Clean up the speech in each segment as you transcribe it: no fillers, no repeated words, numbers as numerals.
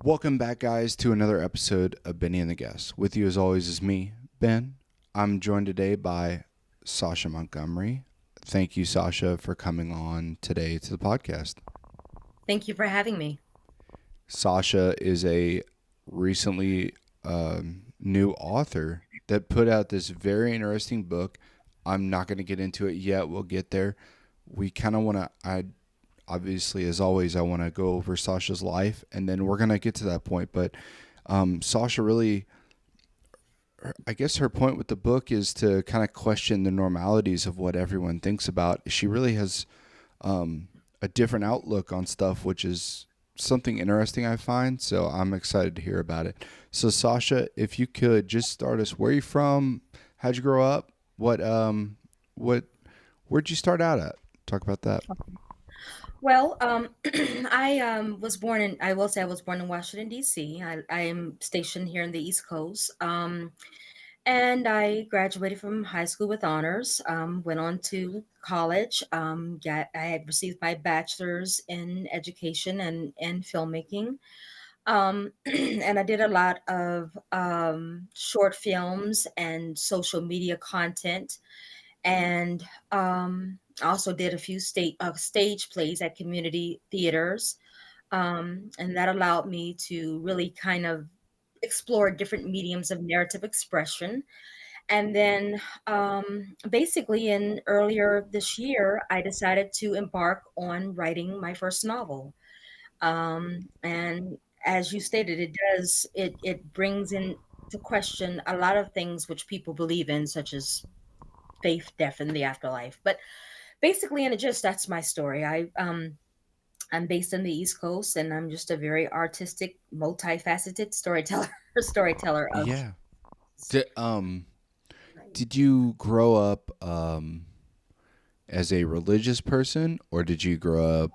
Welcome back, guys, to another episode of Benny and the Guest. With you, as always, is me, Ben. I'm joined today by Sasha Montgomery. Thank you, Sasha, for coming on today to the podcast. Thank you for having me. Sasha is a recently new author that put out this very interesting book. I'm not going to get into it yet. We'll get there. We kind of want to, I obviously, as always, I want to go over Sasha's life, and then we're going to get to that point. But Sasha really, I guess her point with the book is to kind of question the normalities of what everyone thinks about. She really has a different outlook on stuff, which is something interesting I find. So I'm excited to hear about it. So Sasha, if you could just start us, where are you from? How'd you grow up? What, where'd you start out at? Talk about that. Well, I was born in, I will say I was born in Washington, D.C. I am stationed here in the East Coast. And I graduated from high school with honors, went on to college, I had received my bachelor's in education and filmmaking. And I did a lot of short films and social media content and I also did a few stage plays at community theaters, and that allowed me to really kind of explore different mediums of narrative expression. And then, basically, in earlier this year, I decided to embark on writing my first novel. And as you stated, it brings into question a lot of things which people believe in, such as faith, death, and the afterlife. But basically, in a gist, that's my story. I'm based in the East Coast, and I'm just a very artistic, multifaceted storyteller. Storyteller of. Yeah. Did, did you grow up as a religious person, or did you grow up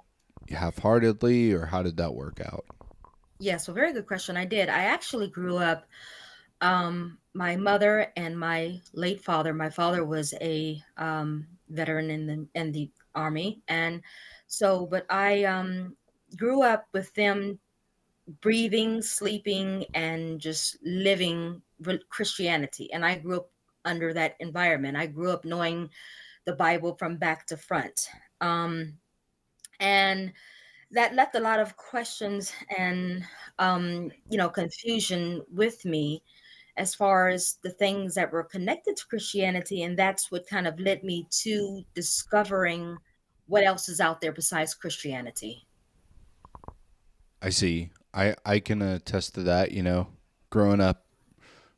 half-heartedly, or how did that work out? Yeah, so very good question. I did. I actually grew up. My mother and my late father. My father was a veteran in the army, and so, but I grew up with them breathing, sleeping, and just living Christianity. And I grew up under that environment. I grew up knowing the Bible from back to front. And that left a lot of questions and, confusion with me as far as the things that were connected to Christianity. And that's what kind of led me to discovering what else is out there besides Christianity. I see. I can attest to that. Growing up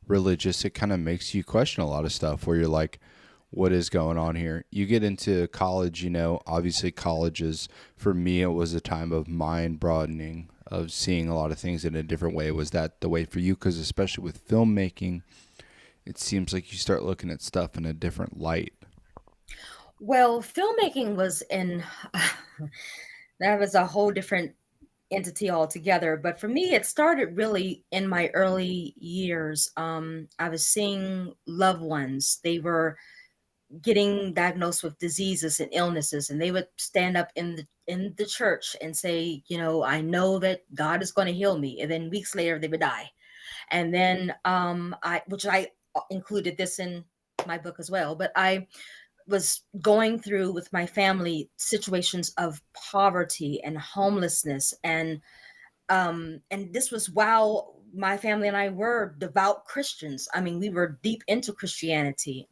religious, it kind of makes you question a lot of stuff where you're like, what is going on here? You get into college, obviously, colleges, for me, it was a time of mind broadening, of seeing a lot of things in a different way. Was that the way for you? Because especially with filmmaking, it seems like you start looking at stuff in a different light. Well, filmmaking was in that was a whole different entity altogether. But for me, it started really in my early years. I was seeing loved ones. They were getting diagnosed with diseases and illnesses, and they would stand up in the church and say, I know that God is going to heal me. And then weeks later, they would die. And then I included this in my book as well. But I was going through with my family situations of poverty and homelessness, and this was while my family and I were devout Christians. I mean, we were deep into Christianity.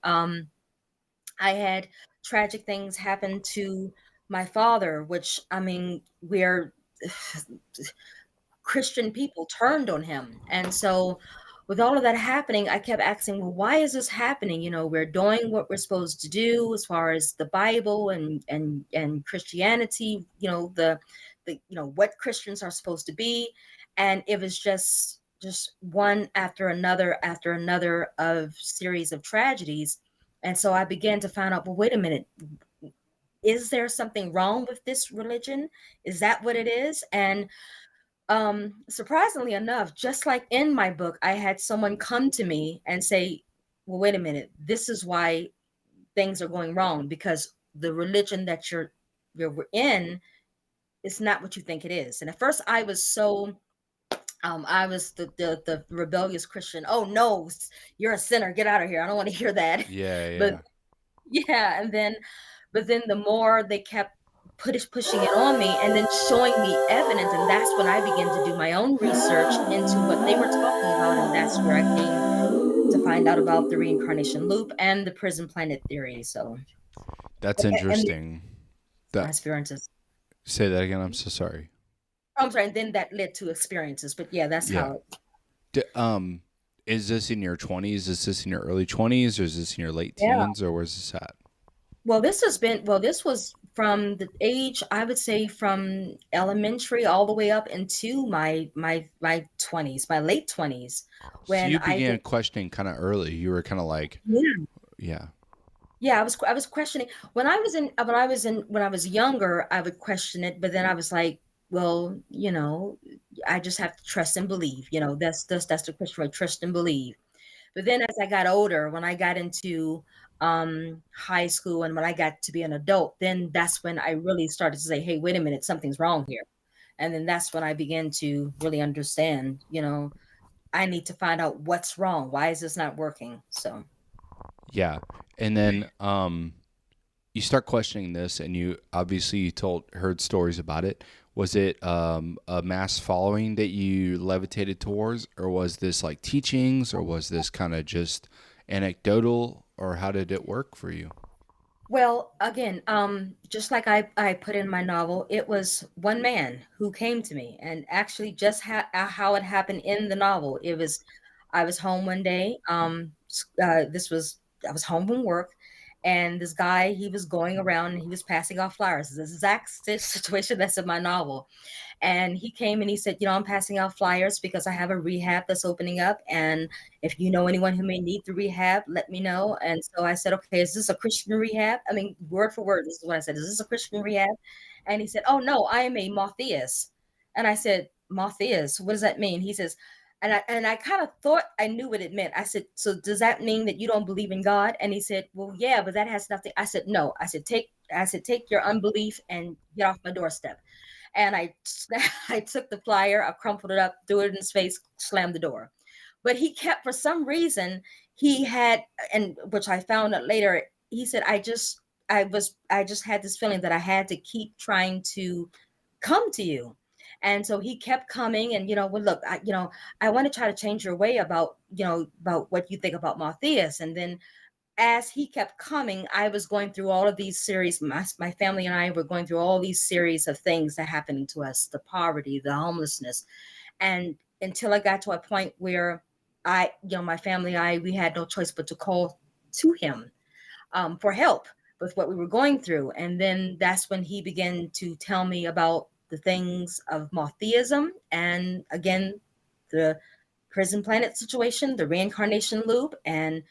I had tragic things happen to my father, which, I mean, we're Christian people turned on him. And so, with all of that happening, I kept asking, well, why is this happening? We're doing what we're supposed to do as far as the Bible and Christianity, what Christians are supposed to be. And it was just one after another of series of tragedies. And so I began to find out, well, wait a minute, is there something wrong with this religion? Is that what it is? And surprisingly enough, just like in my book, I had someone come to me and say, well, wait a minute, this is why things are going wrong, because the religion that you're in is not what you think it is. And at first I was so I was the rebellious Christian. Oh no, you're a sinner. Get out of here. I don't want to hear that. Yeah, But yeah. yeah, and then but then the more they kept pushing it on me and then showing me evidence, and that's when I began to do my own research into what they were talking about, and that's where I came to find out about the reincarnation loop and the prison planet theory. So That's and interesting. my That experiences. say that again. I'm so sorry. I'm sorry, and then that led to experiences. But yeah, that's Yeah. how. D- um, is this in your 20s? Is this in your early 20s, or is this in your late Yeah. teens, or where's this at? This was from the age, I would say, from elementary all the way up into my 20s, my late 20s, So when you I began did. questioning kind of early. You were kind of like, Yeah. yeah, Yeah, I was questioning when I was younger, I would question it, but then I was like, well, I just have to trust and believe. That's the Christian way, trust and believe. But then as I got older, when I got into high school and when I got to be an adult, then that's when I really started to say, hey, wait a minute, something's wrong here. And then that's when I began to really understand, I need to find out what's wrong. Why is this not working? So, yeah. And then you start questioning this, and you obviously you told heard stories about it. Was it a mass following that you levitated towards, or was this like teachings, or was this kind of just anecdotal, or how did it work for you? well, again, just like I put in my novel, it was one man who came to me, and actually, just how it happened in the novel. I was home one day. This was I was home from work, and this guy he was going around and he was passing out flyers. The exact situation that's in my novel. And he came and he said, I'm passing out flyers because I have a rehab that's opening up. And if you know anyone who may need the rehab, let me know. And so I said, okay, is this a Christian rehab? I mean, word for word, this is what I said. Is this a Christian rehab? And he said, oh, no, I am a motheist. And I said, motheist, what does that mean? He says, and I kind of thought I knew what it meant. I said, so does that mean that you don't believe in God? And he said, well, yeah, but that has nothing. I said, no. I said, take your unbelief and get off my doorstep. And I took the flyer, I crumpled it up, threw it in his face, slammed the door. But he kept, for some reason, he had, and which I found out later, he said, I just had this feeling that I had to keep trying to come to you. And so he kept coming and, well, look, I want to try to change your way about what you think about Martheus. And then as he kept coming, I was going through all of these series. My family and I were going through all these series of things that happening to us, the poverty, the homelessness. And until I got to a point where my family and I, we had no choice but to call to him for help with what we were going through. And then that's when he began to tell me about the things of monotheism and again, the prison planet situation, the reincarnation loop. And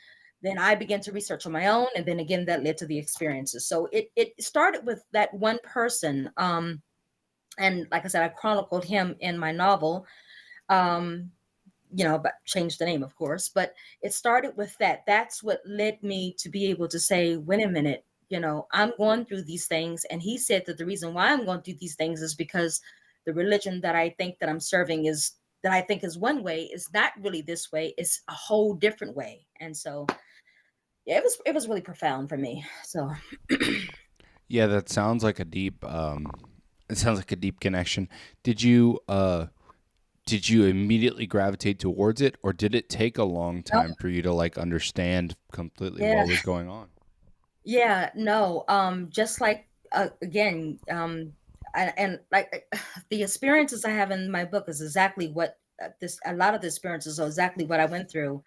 then I began to research on my own. And then again, that led to the experiences. So it started with that one person. And like I said, I chronicled him in my novel. Um, but changed the name, of course. But it started with that. That's what led me to be able to say, wait a minute, I'm going through these things. And he said that the reason why I'm going through these things is because the religion that I think that I'm serving is that I think is one way is not really this way. It's a whole different way. And so yeah, it was really profound for me. So Yeah, that sounds like a deep. It sounds like a deep connection. Did you did you immediately gravitate towards it, or did it take a long no, time for you to like understand completely yeah, what was going on? yeah, no. Just like again, and like the experiences I have in my book is exactly what this. A lot of the experiences are exactly what I went through.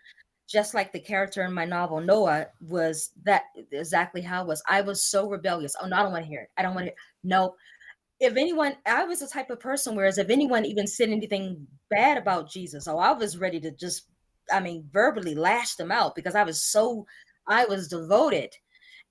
Just like the character in my novel Noah was that exactly how it was. I was so rebellious. Oh no, I don't want to hear it. I don't want to. No, if anyone, I was the type of person. Whereas if anyone even said anything bad about Jesus, oh, I was ready to just, I mean, verbally lash them out because I was devoted.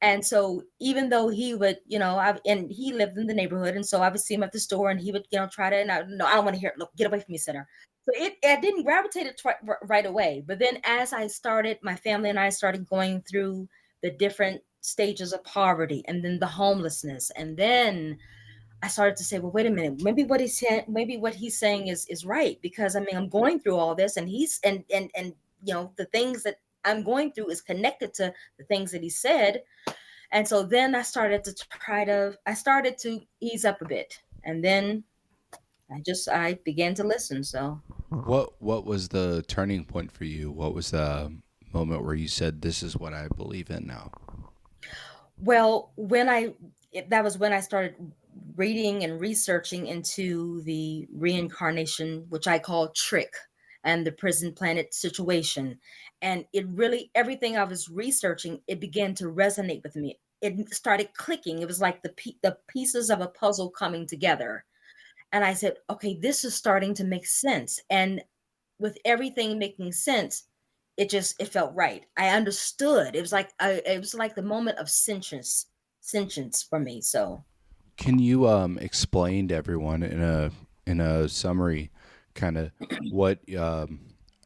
And so even though he would, and he lived in the neighborhood, and so I would see him at the store, and he would, try to, and no, I don't want to hear it. Look, get away from me, center. So I didn't gravitate it right away. But then as I started, my family and I started going through the different stages of poverty, and then the homelessness, and then I started to say, well, wait a minute, maybe what he's saying, maybe what he's saying is right, because I mean, I'm going through all this, and he's and the things that I'm going through is connected to the things that he said. And so then I started to ease up a bit, and then I began to listen. So, What was the turning point for you? What was the moment where you said, "This is what I believe in now"? well, that was when I started reading and researching into the reincarnation, which I call trick, and the prison planet situation. And it really, everything I was researching, it began to resonate with me. It started clicking. It was like the pieces of a puzzle coming together. And I said, okay, this is starting to make sense. And with everything making sense, it felt right. I understood. It was like the moment of sentience for me. So Can you explain to everyone in a summary, kind of what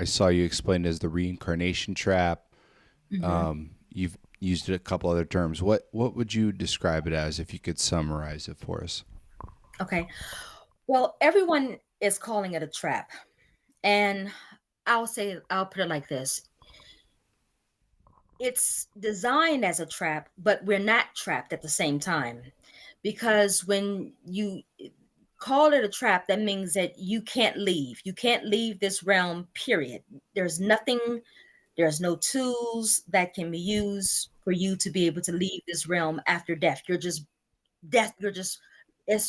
I saw you explain as the reincarnation trap? mhm. You've used a couple other terms. What would you describe it as if you could summarize it for us? Okay. Well, everyone is calling it a trap. And I'll put it like this. It's designed as a trap, but we're not trapped at the same time. Because when you call it a trap, that means that you can't leave. You can't leave this realm, period. There's nothing, there's no tools that can be used for you to be able to leave this realm after death. You're just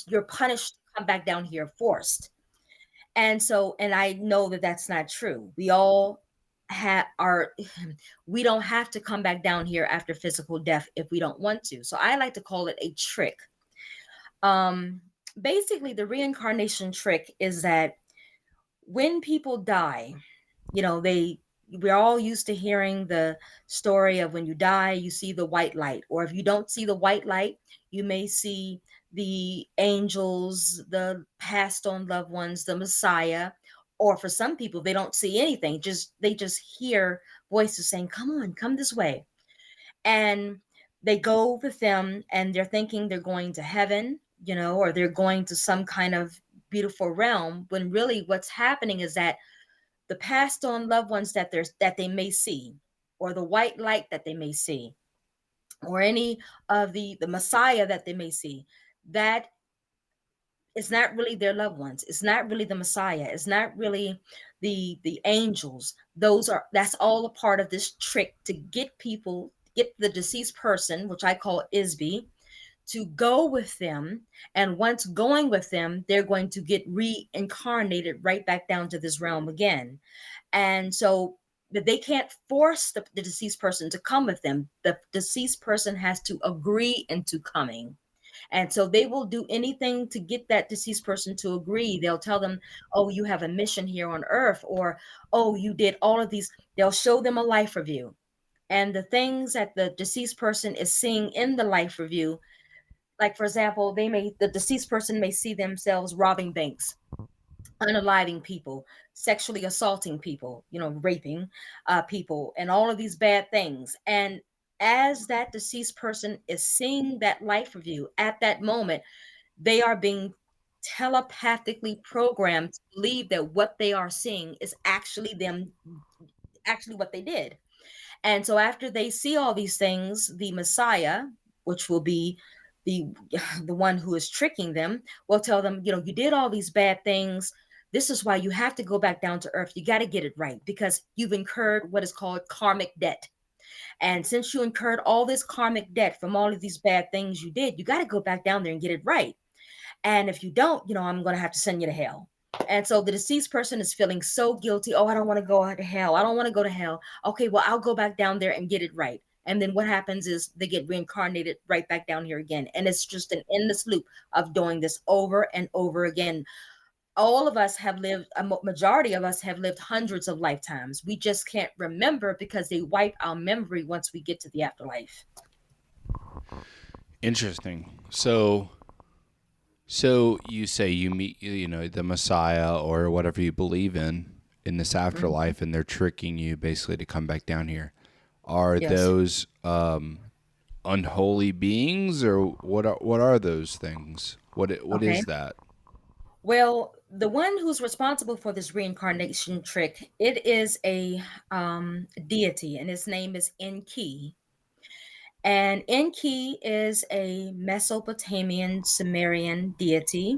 you're punished to come back down here forced. And so, and I know that that's not true. We all have our we don't have to come back down here after physical death if we don't want to. So I like to call it a trick. um Basically, the reincarnation trick is that when people die, they we're all used to hearing the story of when you die, you see the white light, or if you don't see the white light, you may see the angels, the passed on loved ones, the Messiah. Or for some people, they don't see anything, just they just hear voices saying, come on, come this way. And they go with them, and they're thinking they're going to heaven, or they're going to some kind of beautiful realm, when really what's happening is that the passed on loved ones that they may see, or the white light that they may see, or any of the Messiah that they may see, that it's not really their loved ones, it's not really the Messiah, it's not really the angels. That's all a part of this trick to get the deceased person, which I call Isby, to go with them. And once going with them, they're going to get reincarnated right back down to this realm again. And so that they can't force the deceased person to come with them. The deceased person has to agree into coming. And so they will do anything to get that deceased person to agree. They'll tell them, oh, you have a mission here on earth, or oh, you did all of these. They'll show them a life review. And the things that the deceased person is seeing in the life review, like for example, the deceased person may see themselves robbing banks, unaliving people, sexually assaulting people, raping people, and all of these bad things. And as that deceased person is seeing that life review at that moment, they are being telepathically programmed to believe that what they are seeing is actually them, actually what they did. And so after they see all these things, the Messiah, which will be the the one who is tricking them, will tell them, you did all these bad things. This is why you have to go back down to earth. You got to get it right, because you've incurred what is called karmic debt. And since you incurred all this karmic debt from all of these bad things you did, you got to go back down there and get it right. And if you don't, I'm going to have to send you to hell. And so the deceased person is feeling so guilty. Oh, I don't want to go to hell. I don't want to go to hell. Okay, well, I'll go back down there and get it right. And then what happens is they get reincarnated right back down here again. And it's just an endless loop of doing this over and over again. All of us have lived, a majority of us have lived hundreds of lifetimes. We just can't remember because they wipe our memory once we get to the afterlife. Interesting. So you say you meet, the Messiah or whatever you believe in this Mhm. afterlife, and they're tricking you basically to come back down here. Are Yes. those unholy beings, or what are those things? What Okay. is that? Well, the one who's responsible for this reincarnation trick, it is a deity, and his name is Enki. And Enki is a Mesopotamian Sumerian deity.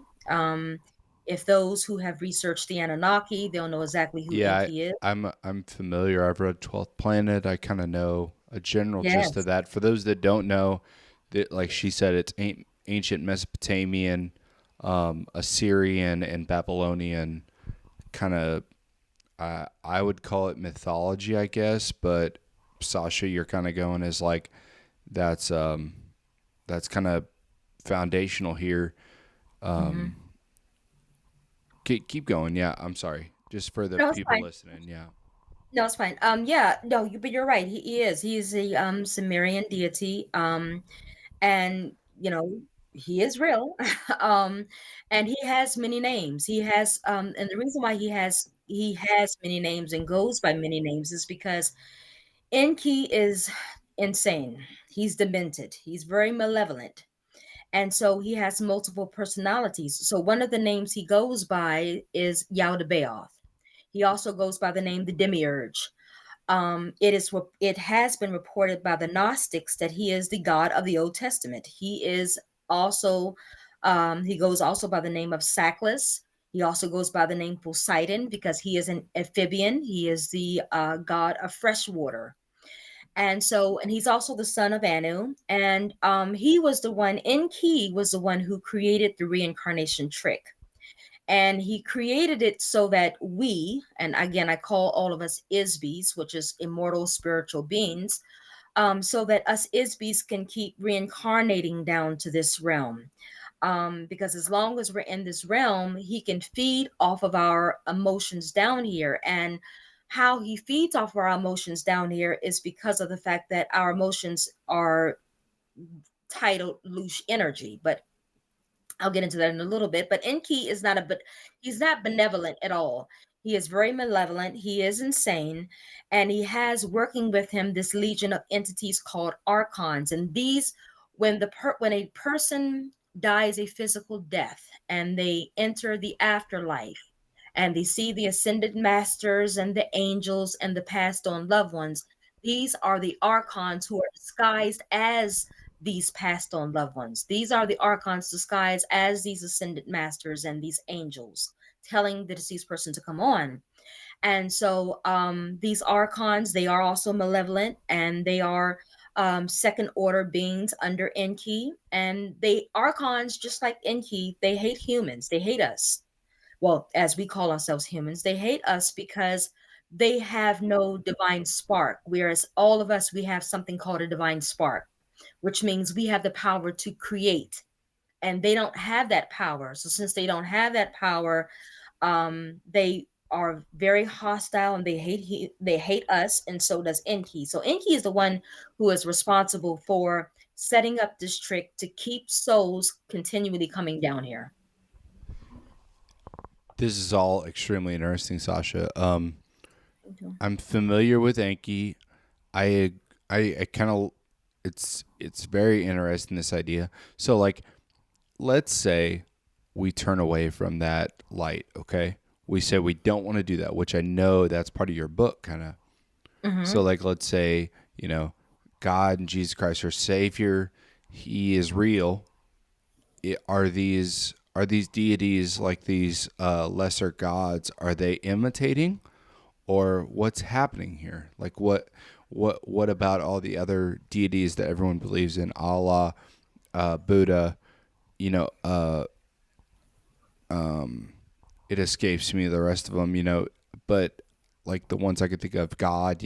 If those who have researched the Anunnaki, they'll know exactly who Yeah, Enki is. I'm familiar. I've read 12th Planet. I kind of know a general gist of Yes. that. For those that don't know, that like she said, it's ancient Mesopotamian, Assyrian, and Babylonian kind of. I would call it mythology, I guess. But Sasha, you're kind of going as like that's um that's kind of foundational here. Hmm. Keep going. Yeah, I'm sorry. Just for the No, it's people fine. listening. Yeah. No, it's fine. Yeah, no, but you're right. He is. He is a Sumerian deity. And he is real. um, and he has many names. And the reason why he has many names and goes by many names is because Enki is insane. He's demented. He's very malevolent. And so he has multiple personalities. So one of the names he goes by is Yaldabaoth. He also goes by the name the Demiurge. It has been reported by the Gnostics that he is the God of the Old Testament. Also he goes also by the name of Sackless. He also goes by the name Poseidon because he is an amphibian. He is the god of fresh water. And he's also the son of Anu. And he was the one, Enki was the one who created the reincarnation trick. And he created it so that we, and again, I call all of us Isbis, which is immortal spiritual beings, so that us Isbis can keep reincarnating down to this realm. Because as long as we're in this realm, he can feed off of our emotions down here. And how he feeds off of our emotions down here is because of the fact that our emotions are titled loose energy. But I'll get into that in a little bit. But Enki is not but he's not benevolent at all. He is very malevolent. He is insane, and he has working with him this legion of entities called archons. And these, when a person dies a physical death and they enter the afterlife, and they see the ascended masters and the angels and the passed on loved ones. These are the archons who are disguised as these passed on loved ones. These are the archons disguised as these ascended masters and these angels, telling the deceased person to come on. And so these archons, they are also malevolent, and they are second order beings under Enki. And they archons, just like Enki, they hate humans. They hate us. Well, as we call ourselves humans, they hate us because they have no divine spark. Whereas all of us, we have something called a divine spark, which means we have the power to create. And they don't have that power. So since they don't have that power, they are very hostile, and they hate us, and so does Enki. So Enki is the one who is responsible for setting up this trick to keep souls continually coming down here. This is all extremely interesting, Sasha. Okay. I'm familiar with Anki. I I kind of it's very interesting, this idea. So like, let's say we turn away from that light, okay? We say we don't want to do that, which I know that's part of your book, kind of. So Hmm. like, let's say, God and Jesus Christ are Savior. He is real. Are these deities, like these lesser gods? Are they imitating, or what's happening here? Like, what about all the other deities that everyone believes in? Allah, Buddha. You know, it escapes me the rest of them. But like the ones I could think of, God.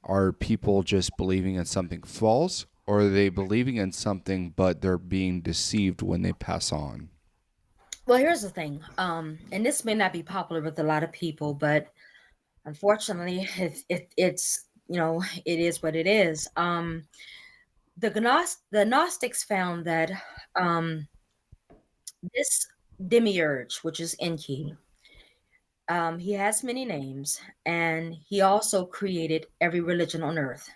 Are people just believing in something false, or are they believing in something but they're being deceived when they pass on? Well, here's the thing, and this may not be popular with a lot of people, but unfortunately, it is what it is. The Gnostics found that um, this demiurge, which is Enki, he has many names, and he also created every religion on earth.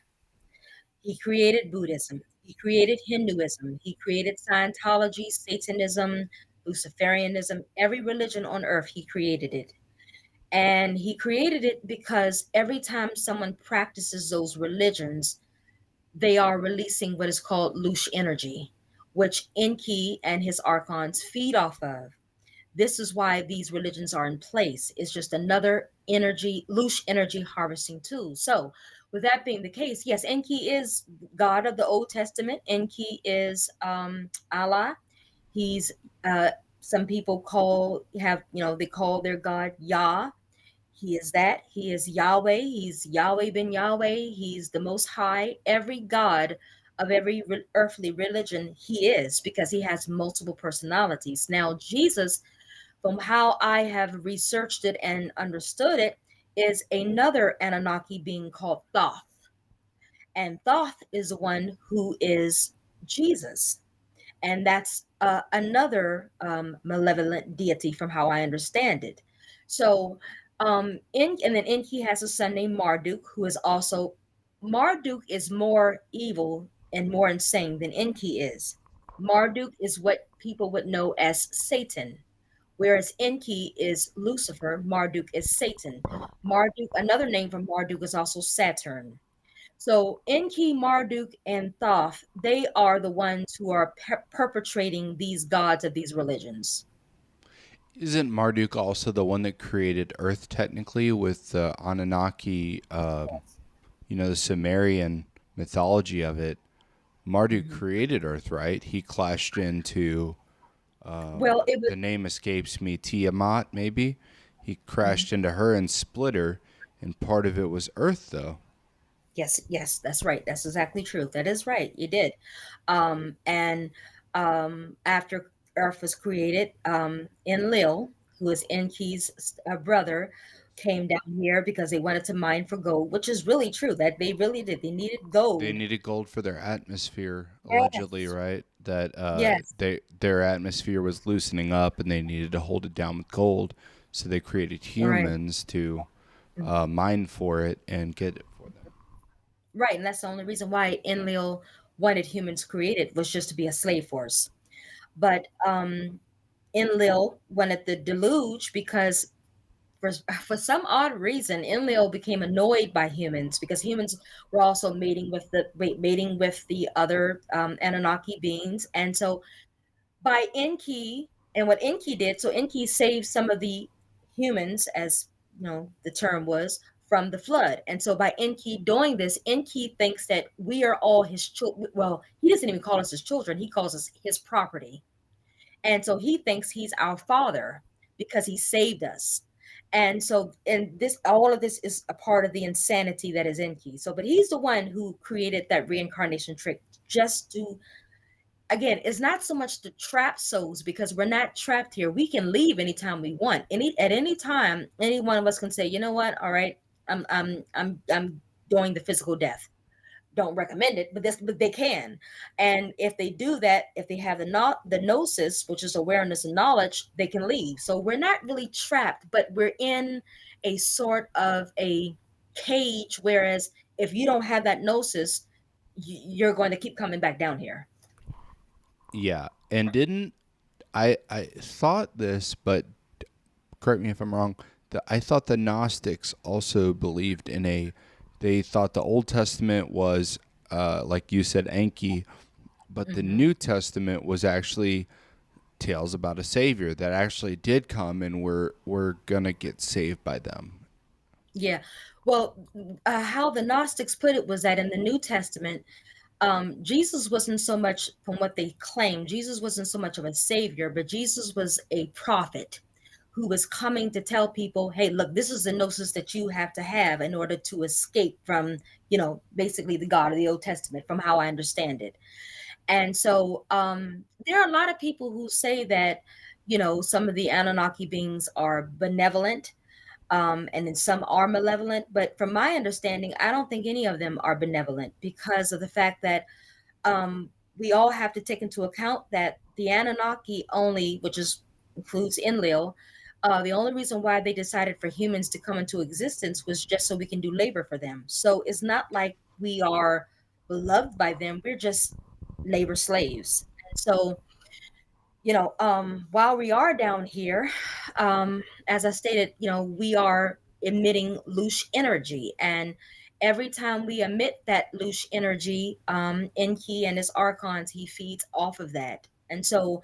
He created Buddhism. He created Hinduism. He created Scientology, Satanism, Luciferianism, every religion on earth, he created it. And he created it because every time someone practices those religions, they are releasing what is called loose energy, which Enki and his archons feed off of. This is why these religions are in place. It's just another energy, loose energy harvesting tool. So, with that being the case, yes, Enki is God of the Old Testament. Enki is Allah. He's some people they call their God Yah. He is that. He is Yahweh. He's Yahweh ben Yahweh. He's the Most High. Every God of every earthly religion, he is because he has multiple personalities. Now, Jesus, from how I have researched it and understood it, is another Anunnaki being called Thoth. And Thoth is the one who is Jesus. And that's another malevolent deity from how I understand it. So, and then Enki has a son named Marduk, who is also, Marduk is more evil and more insane than Enki is. Marduk is what people would know as Satan, whereas Enki is Lucifer, Marduk is Satan. Marduk, another name for Marduk is also Saturn. So Enki, Marduk, and Thoth, they are the ones who are perpetrating these gods of these religions. Isn't Marduk also the one that created Earth technically with the Anunnaki, the Sumerian mythology of it? Marduk Mhm. created Earth, right? He clashed into, Well, it was the name escapes me, Tiamat, maybe? He mhm. crashed into her and split her, and part of it was Earth, though. Yes, yes, that's right. That's exactly true. That is right. You did. And after Earth was created, Enlil, who is Enki's brother, came down here because they wanted to mine for gold, which is really true. That they really did. They needed They gold. needed gold for their atmosphere, allegedly, Yes, right? That yes, their atmosphere was loosening up, and they needed to hold it down with gold. So they created right. humans to mine for it and get it for them. Right, and that's the only reason why Enlil wanted humans created was just to be a slave force. But Enlil wanted the deluge because for for some odd reason, Enlil became annoyed by humans because humans were also mating with the other Anunnaki beings, and so by Enki and what Enki did, so Enki saved some of the humans, as the term was, from the flood. And so by Enki doing this, Enki thinks that we are all his children. Well, he doesn't even call us his children, he calls us his property. And so he thinks he's our father because he saved us. And so, and this, all of this is a part of the insanity that is Enki. So, but he's the one who created that reincarnation trick just to, again, it's not so much to trap souls because we're not trapped here. We can leave anytime we want. At any time, any one of us can say, you know what, all right, I'm doing the physical death. Don't recommend it, but they can. And if they do that, if they have the gnosis, which is awareness and knowledge, they can leave. So we're not really trapped, but we're in a sort of a cage. Whereas if you don't have that gnosis, you're going to keep coming back down here. Yeah, and didn't I thought this, but correct me if I'm wrong. I thought the Gnostics also believed in a. They thought the Old Testament was, like you said, Enki, but the Hmm. New Testament was actually tales about a savior that actually did come, and we're gonna get saved by them. Yeah. Well, how the Gnostics put it was that in the New Testament, Jesus wasn't so much, from what they claim, Jesus wasn't so much of a savior, but Jesus was a prophet who was coming to tell people, hey, look, this is the gnosis that you have to have in order to escape from, basically the God of the Old Testament, from how I understand it. And so there are a lot of people who say that, some of the Anunnaki beings are benevolent, and then some are malevolent. But from my understanding, I don't think any of them are benevolent because of the fact that we all have to take into account that the Anunnaki only, which is includes Enlil, the only reason why they decided for humans to come into existence was just so we can do labor for them. So it's not like we are beloved by them. We're just labor slaves. And so, while we are down here, as I stated, we are emitting loose energy. And every time we emit that loose energy, Enki and his archons, he feeds off of that. And so,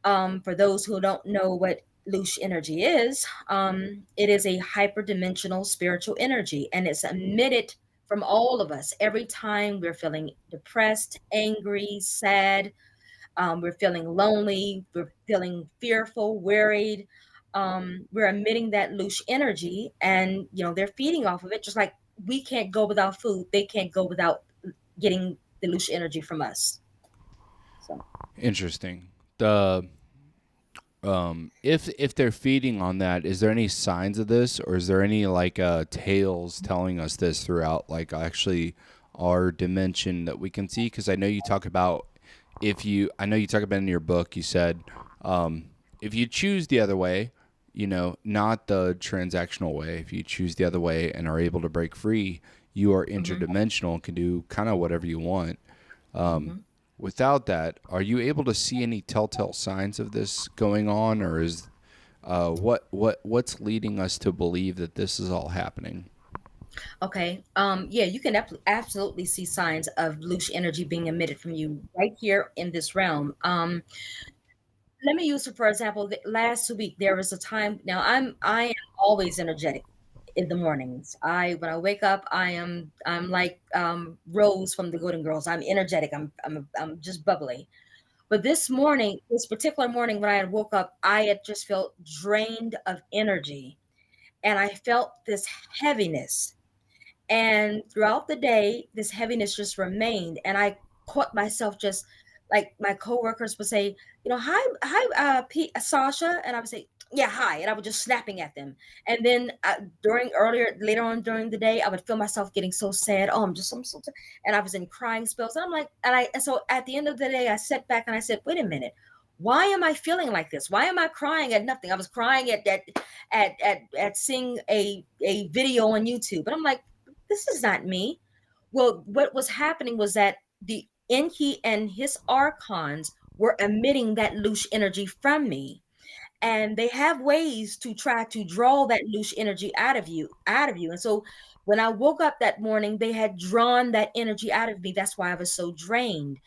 for those who don't know what loose energy is, it is a hyperdimensional spiritual energy, and it's emitted from all of us every time we're feeling depressed, angry, sad, we're feeling lonely, we're feeling fearful, worried. We're emitting that loose energy, and they're feeding off of it. Just like we can't go without food, they can't go without getting the loose energy from us. So, Interesting. The if they're feeding on that, is there any signs of this, or is there any like tales telling us this throughout like actually our dimension that we can see? Because I know you talk about I know you talk about in your book, you said if you choose the other way, not the transactional way, if you choose the other way and are able to break free, you are hmm interdimensional and can do kind of whatever you want. hmm Without that, are you able to see any telltale signs of this going on, or is what's leading us to believe that this is all happening? okay. Yeah, you can absolutely see signs of loose energy being emitted from you right here in this realm. Let me use for example. Last week there was a time. Now I am always energetic in the mornings. When I wake up, I'm like Rose from the Golden Girls. I'm energetic. I'm just bubbly. But this particular morning when I had woke up, I had just felt drained of energy, and I felt this heaviness. And throughout the day, this heaviness just remained. And I caught myself just like my coworkers would say, hi, Sasha. And I would say, yeah, hi. And I was just snapping at them. And then later on during the day, I would feel myself getting so sad. Oh, I'm so, and I was in crying spells. And I'm like, and so at the end of the day, I sat back and I said, wait a minute. Why am I feeling like this? Why am I crying at nothing? I was crying at seeing a video on YouTube. And I'm like, this is not me. Well, what was happening was that the Enki and his archons were emitting that loose energy from me, and they have ways to try to draw that loose energy out of you. And so when I woke up that morning, they had drawn that energy out of me. That's why I was so drained.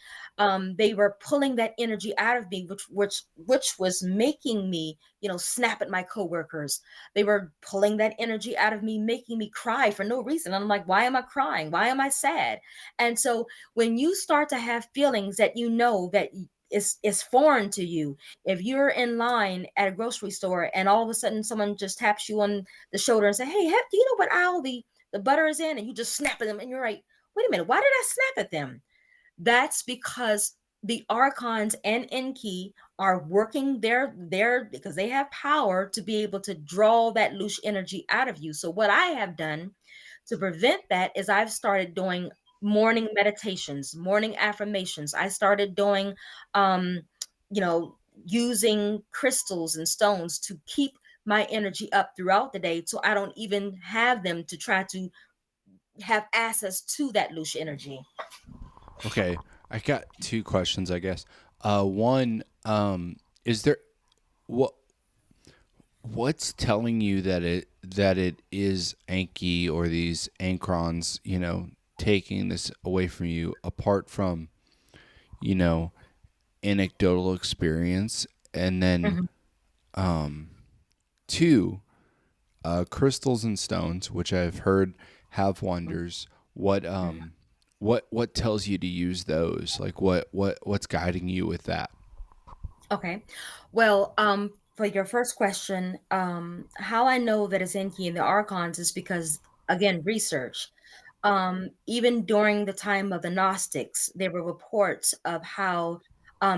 They were pulling that energy out of me, which was making me snap at my coworkers. They were pulling that energy out of me, making me cry for no reason. I'm like, why am I crying? Why am I sad? And so when you start to have feelings that that is foreign to you, if you're in line at a grocery store and all of a sudden someone just taps you on the shoulder and say, "Hey, do you know what aisle the butter is in?" and you just snap at them, and you're like, "Wait a minute, why did I snap at them?" That's because the archons and Enki are working there because they have power to be able to draw that loose energy out of you. So what I have done to prevent that is I've started doing morning meditations, morning affirmations. I started doing you know using crystals and stones to keep my energy up throughout the day, so I don't even have them to try to have access to that loose energy. Okay, I got two questions, I guess. One, is there what what's telling you that it is Anki or these Ankrons, taking this away from you, apart from you know anecdotal experience, and then Mhm. two, crystals and stones, which I've heard have wonders. What Mhm. what tells you to use those? Like what's guiding you with that? Okay. Well, for your first question, how I know that it's Enki and the Archons is because, again, research. Even during the time of the Gnostics, there were reports of how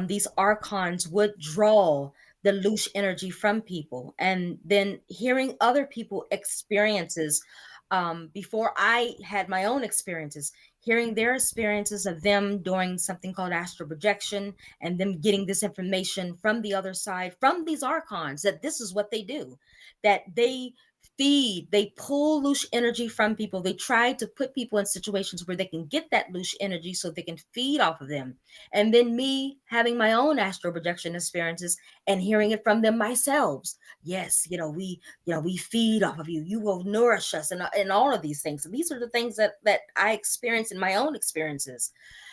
these archons would draw the loose energy from people. And then hearing other people experiences, before I had my own experiences, hearing their experiences of them doing something called astral projection, and them getting this information from the other side, from these archons, that this is what they do, that they they pull loose energy from people. They try to put people in situations where they can get that loose energy so they can feed off of them. And then me having my own astral projection experiences and hearing it from them myself. Yes, we feed off of you. You will nourish us, and all of these things. And these are the things that I experience in my own experiences.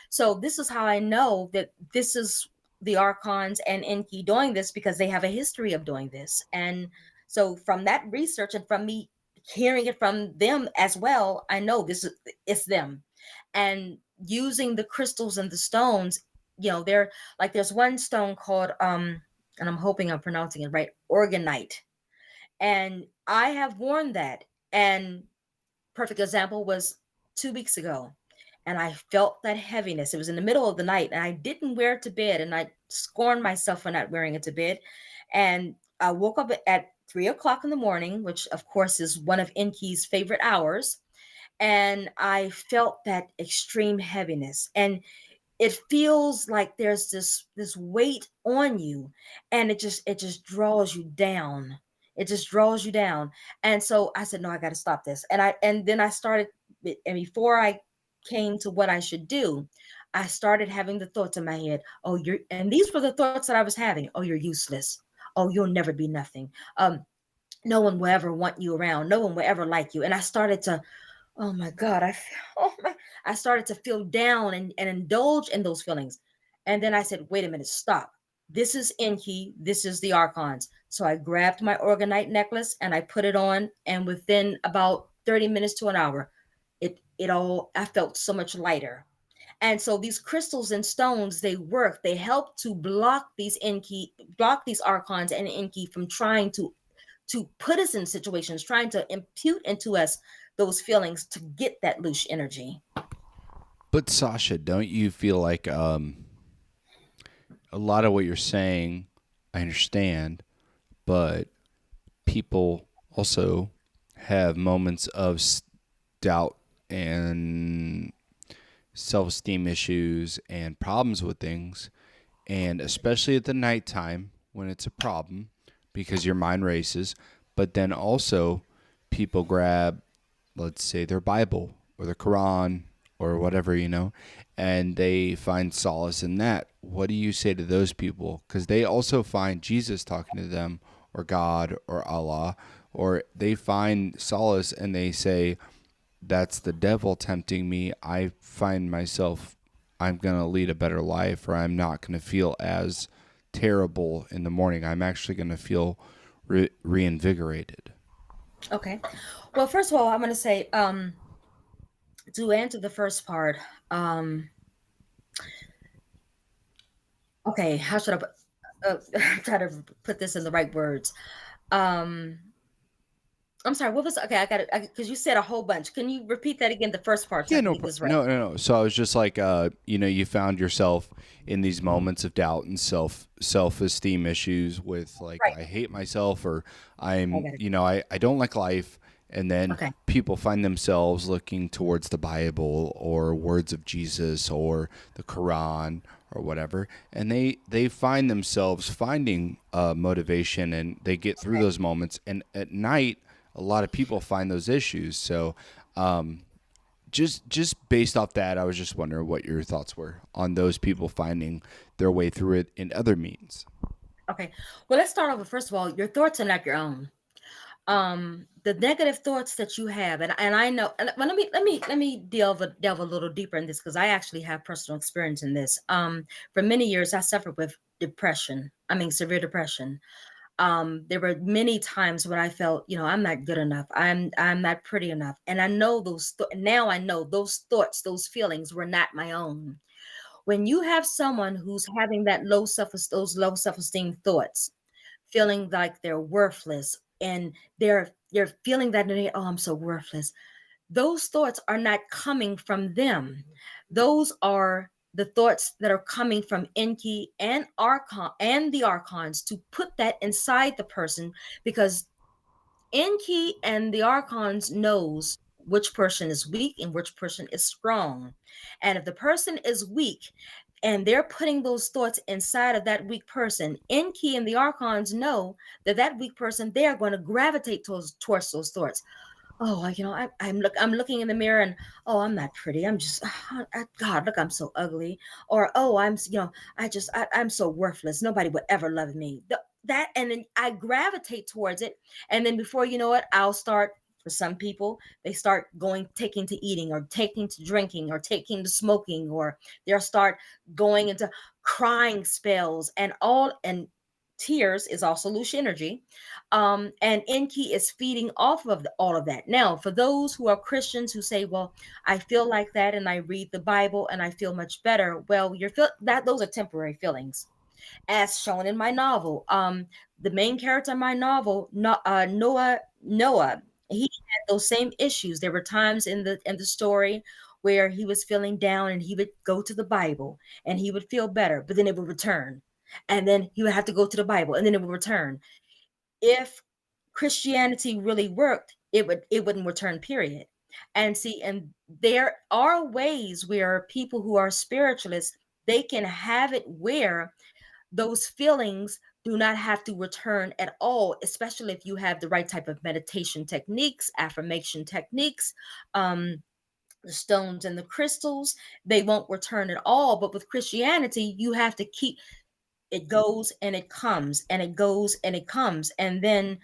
So this is how I know that this is the archons and Enki doing this, because they have a history of doing this. And so from that research and from me hearing it from them as well, I know this is it's them. And using the crystals and the stones, they're like, there's one stone called and I'm hoping I'm pronouncing it right, organite. And I have worn that. And perfect example was 2 weeks ago. And I felt that heaviness. It was in the middle of the night, and I didn't wear it to bed. And I scorned myself for not wearing it to bed. And I woke up at 3 o'clock in the morning, which of course is one of Enki's favorite hours. And I felt that extreme heaviness. And it feels like there's this weight on you, and it just draws you down. It just draws you down. And so I said, no, I got to stop this. And then I started, and before I came to what I should do, I started having the thoughts in my head, oh, you're, and these were the thoughts that I was having. Oh, you're useless. Oh, you'll never be nothing. No one will ever want you around. No one will ever like you. And I started to, oh my God, I started to feel down and indulge in those feelings. And then I said, wait a minute, stop. This is Enki, this is the Archons. So I grabbed my organite necklace and I put it on, and within about 30 minutes to an hour, I felt so much lighter. And so these crystals and stones, they work. They help to block these archons and Enki from trying to put us in situations, trying to impute into us those feelings to get that loose energy. But Sasha, don't you feel like a lot of what you're saying, I understand, but people also have moments of doubt and self-esteem issues and problems with things, and especially at the nighttime when it's a problem because your mind races. But then also people grab, let's say, their Bible or the Quran or whatever, and they find solace in that. What do you say to those people? Because they also find Jesus talking to them, or God, or Allah, or they find solace and they say, that's the devil tempting me. I find myself, I'm going to lead a better life, or I'm not going to feel as terrible in the morning. I'm actually going to feel reinvigorated. Okay. Well, first of all, I'm going to say, to answer the first part, um, okay, how should I try to put this in the right words? Um, I'm sorry, what was, okay, I got it, because you said a whole bunch. Can you repeat that again, the first part, so I Yeah, can no, get this right? no, no, no. So I was just like, you found yourself in these moments of doubt and self esteem issues with like, Right. I hate myself, or I I'm, got it. I don't like life, and then Okay. people find themselves looking towards the Bible or words of Jesus or the Quran or whatever, and they find themselves finding motivation, and they get through Okay. those moments. And at night, a lot of people find those issues. So just based off that, I was just wondering what your thoughts were on those people finding their way through it in other means. Okay. Well, let's start off with, first of all, your thoughts are not your own. The negative thoughts that you have, and I know, and well, let me delve a little deeper in this, because I actually have personal experience in this. For many years I suffered with depression. I mean, severe depression. There were many times when I felt, I'm not good enough, I'm not pretty enough. And I know now I know those thoughts, those feelings were not my own. When you have someone who's having those low self-esteem thoughts, feeling like they're worthless, and they're feeling that, oh, I'm so worthless. Those thoughts are not coming from them. Those are the thoughts that are coming from Enki and Archon and the Archons, to put that inside the person, because Enki and the Archons knows which person is weak and which person is strong. And if the person is weak, and they're putting those thoughts inside of that weak person. Enki and the archons know that that weak person, they are going to gravitate towards those thoughts. Oh, I'm looking in the mirror and, oh, I'm not pretty. I'm just, God, look, I'm so ugly. Or, oh, I'm so worthless. Nobody would ever love me. That, and then I gravitate towards it. And then before you know it, I'll start. For some people, they start taking to eating, or taking to drinking, or taking to smoking, or they'll start going into crying spells, and tears is also loose energy. And Enki is feeding off of all of that. Now, for those who are Christians who say, "Well, I feel like that, and I read the Bible, and I feel much better," well, those are temporary feelings, as shown in my novel. The main character in my novel, Noah, he had those same issues. There were times in the story where he was feeling down, and he would go to the Bible, and he would feel better, but then it would return, and then he would have to go to the Bible, and then it would return. If Christianity really worked, it wouldn't return, period. And see, and there are ways where people who are spiritualists, they can have it where those feelings do not have to return at all, especially if you have the right type of meditation techniques, affirmation techniques, the stones and the crystals, they won't return at all. But with Christianity, you have to keep, it goes and it comes, and it goes and it comes. And then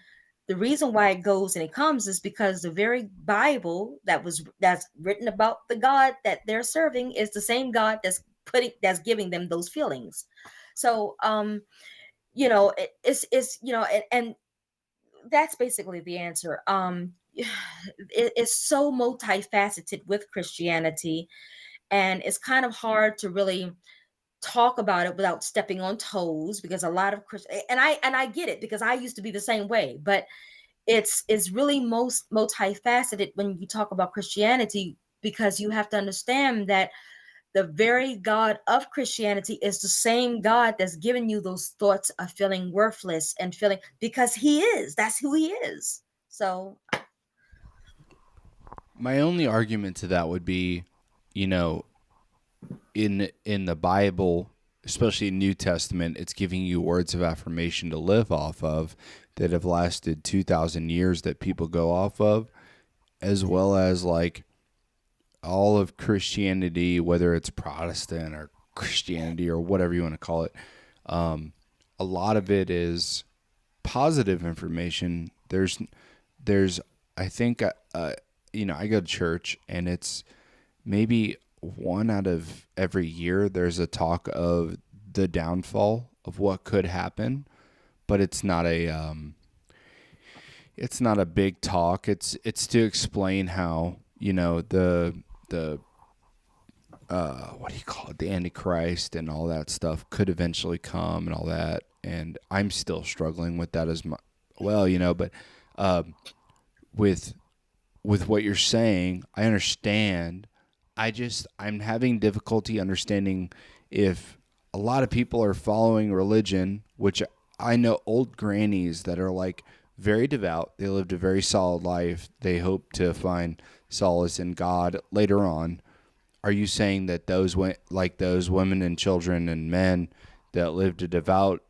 the reason why it goes and it comes is because the very Bible that's written about the God that they're serving is the same God that's giving them those feelings. So and that's basically the answer. It's so multifaceted with Christianity, and it's kind of hard to really talk about it without stepping on toes, because a lot of Christian, and I get it, because I used to be the same way. But it's really most multifaceted when you talk about Christianity, because you have to understand that the very God of Christianity is the same God that's giving you those thoughts of feeling worthless and feeling, because he is, that's who he is. So, My only argument to that would be, you know, in the Bible, especially New Testament, it's giving you words of affirmation to live off of that have lasted 2,000 years that people go off of, as well as like all of Christianity, whether it's Protestant or Christianity or whatever you want to call it. Um, a lot of it is positive information. There's I think I go to church, and it's maybe one out of every year there's a talk of the downfall of what could happen, but it's not a big talk. It's to explain how, the what do you call it, the Antichrist and all that stuff could eventually come and all that. And I'm still struggling with that as my, well, but um, with what you're saying, I understand. I'm having difficulty understanding if a lot of people are following religion, which I know old grannies that are like very devout. They lived a very solid life. They hope to find solace in God later on. Are you saying that those women and children and men that lived a devout,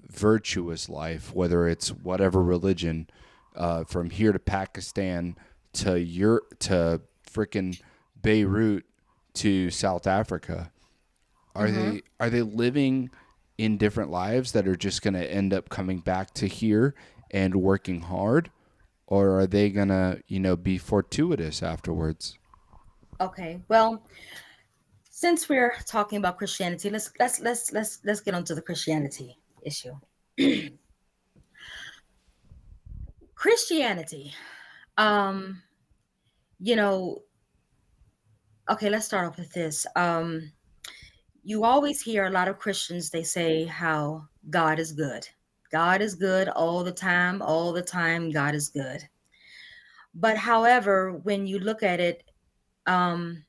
virtuous life, whether it's whatever religion, from here to Pakistan to frickin' Beirut to South Africa, mhm. are they living in different lives that are just going to end up coming back to here and working hard, or are they going to be fortuitous afterwards? Okay, well, since we're talking about Christianity, let's get onto the Christianity issue. Christianity, um you know okay, let's start off with this. You always hear a lot of Christians, they say how God is good. God is good all the time, God is good. But however, when you look at it, um,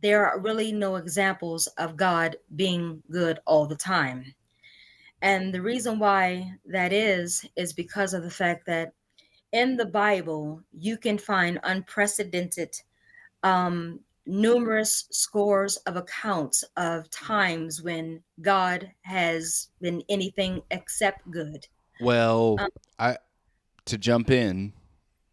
there are really no examples of God being good all the time. And the reason why that is because of the fact that in the Bible, you can find unprecedented, numerous scores of accounts of times when God has been anything except good. Well, Um, I to jump in,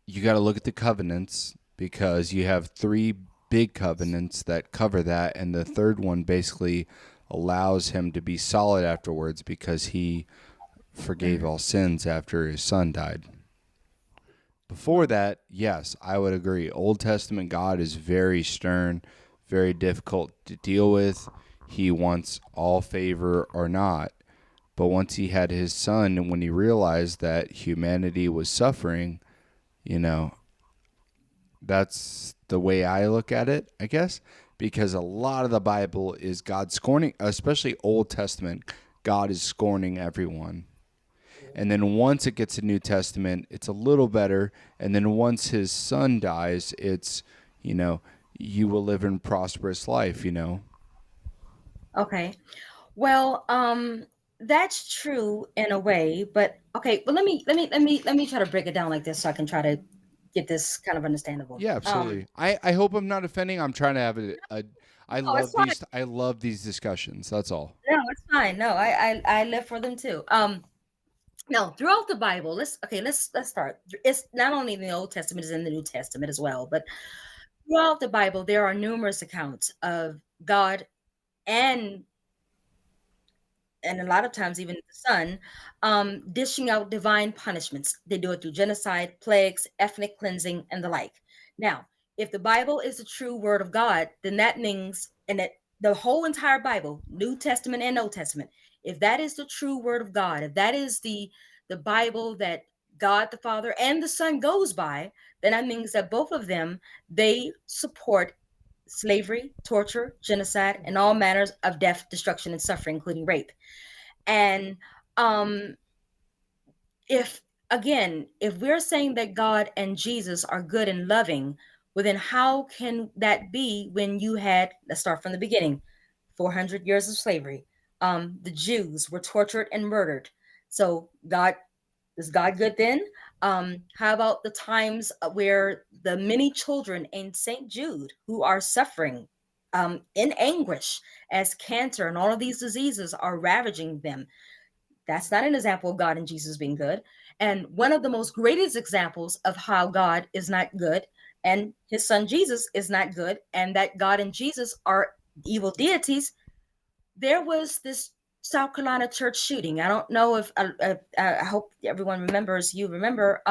you got to look at the covenants because you have three big covenants that cover that, and the third one basically allows him to be solid afterwards because he forgave mhm. all sins after his son died. Before Well, that, yes, I would agree. Old Testament God is very stern, very difficult to deal with. He wants all favor or not. But once he had his son, and when he realized that humanity was suffering, you know, that's the way I look at it, I guess, because a lot of the Bible is God scorning, especially Old Testament, God is scorning everyone. And then once it gets to New Testament, it's a little better. And then once his son dies, it's, you know, you will live in prosperous life, you know. okay. Well, that's true in a way, but okay, well let me try to break it down like this so I can try to get this kind of understandable. Yeah, absolutely. I hope I'm not offending. I'm trying to have No, it's fine. I love these discussions. That's all. No, it's fine. No, I live for them too. No, throughout the Bible, let's start. It's not only in the Old Testament, it's in the New Testament as well, but throughout the Bible, there are numerous accounts of God and and a lot of times even the son, dishing out divine punishments. They do it through genocide, plagues, ethnic cleansing, and the like. Now, if the Bible is the true word of God, then that means, and that the whole entire Bible, New Testament and Old Testament, if that is the true word of God, if that is the Bible that God the Father and the Son goes by, then that means that both of them they support slavery, torture, genocide, and all manners of death, destruction, and suffering, including rape. And um, if again, if we're saying that God and Jesus are good and loving, well, then how can that be when you had, let's start from the beginning, 400 years of slavery? The Jews were tortured and murdered. So God is God good then? How about the times where the many children in St. Jude who are suffering in anguish as cancer and all of these diseases are ravaging them? That's not an example of God and Jesus being good. And one of the most greatest examples of how God is not good and his son Jesus is not good, and that God and Jesus are evil deities, there was this South Carolina church shooting. I don't know if I hope everyone remembers. You remember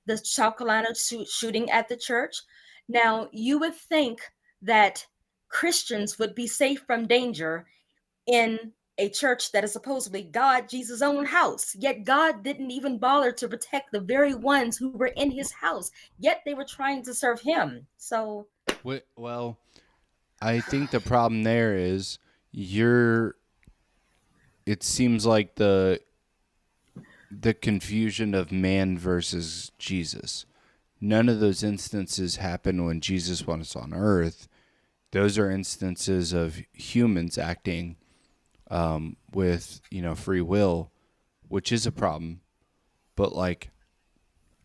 the South Carolina shooting at the church. Now you would think that Christians would be safe from danger in a church that is supposedly God, Jesus' own house. Yet God didn't even bother to protect the very ones who were in his house. Yet they were trying to serve him. So, Well, I think the problem there is you're. It seems like the confusion of man versus Jesus. None of those instances happen when Jesus was on earth. Those are instances of humans acting with free will, which is a problem. But like,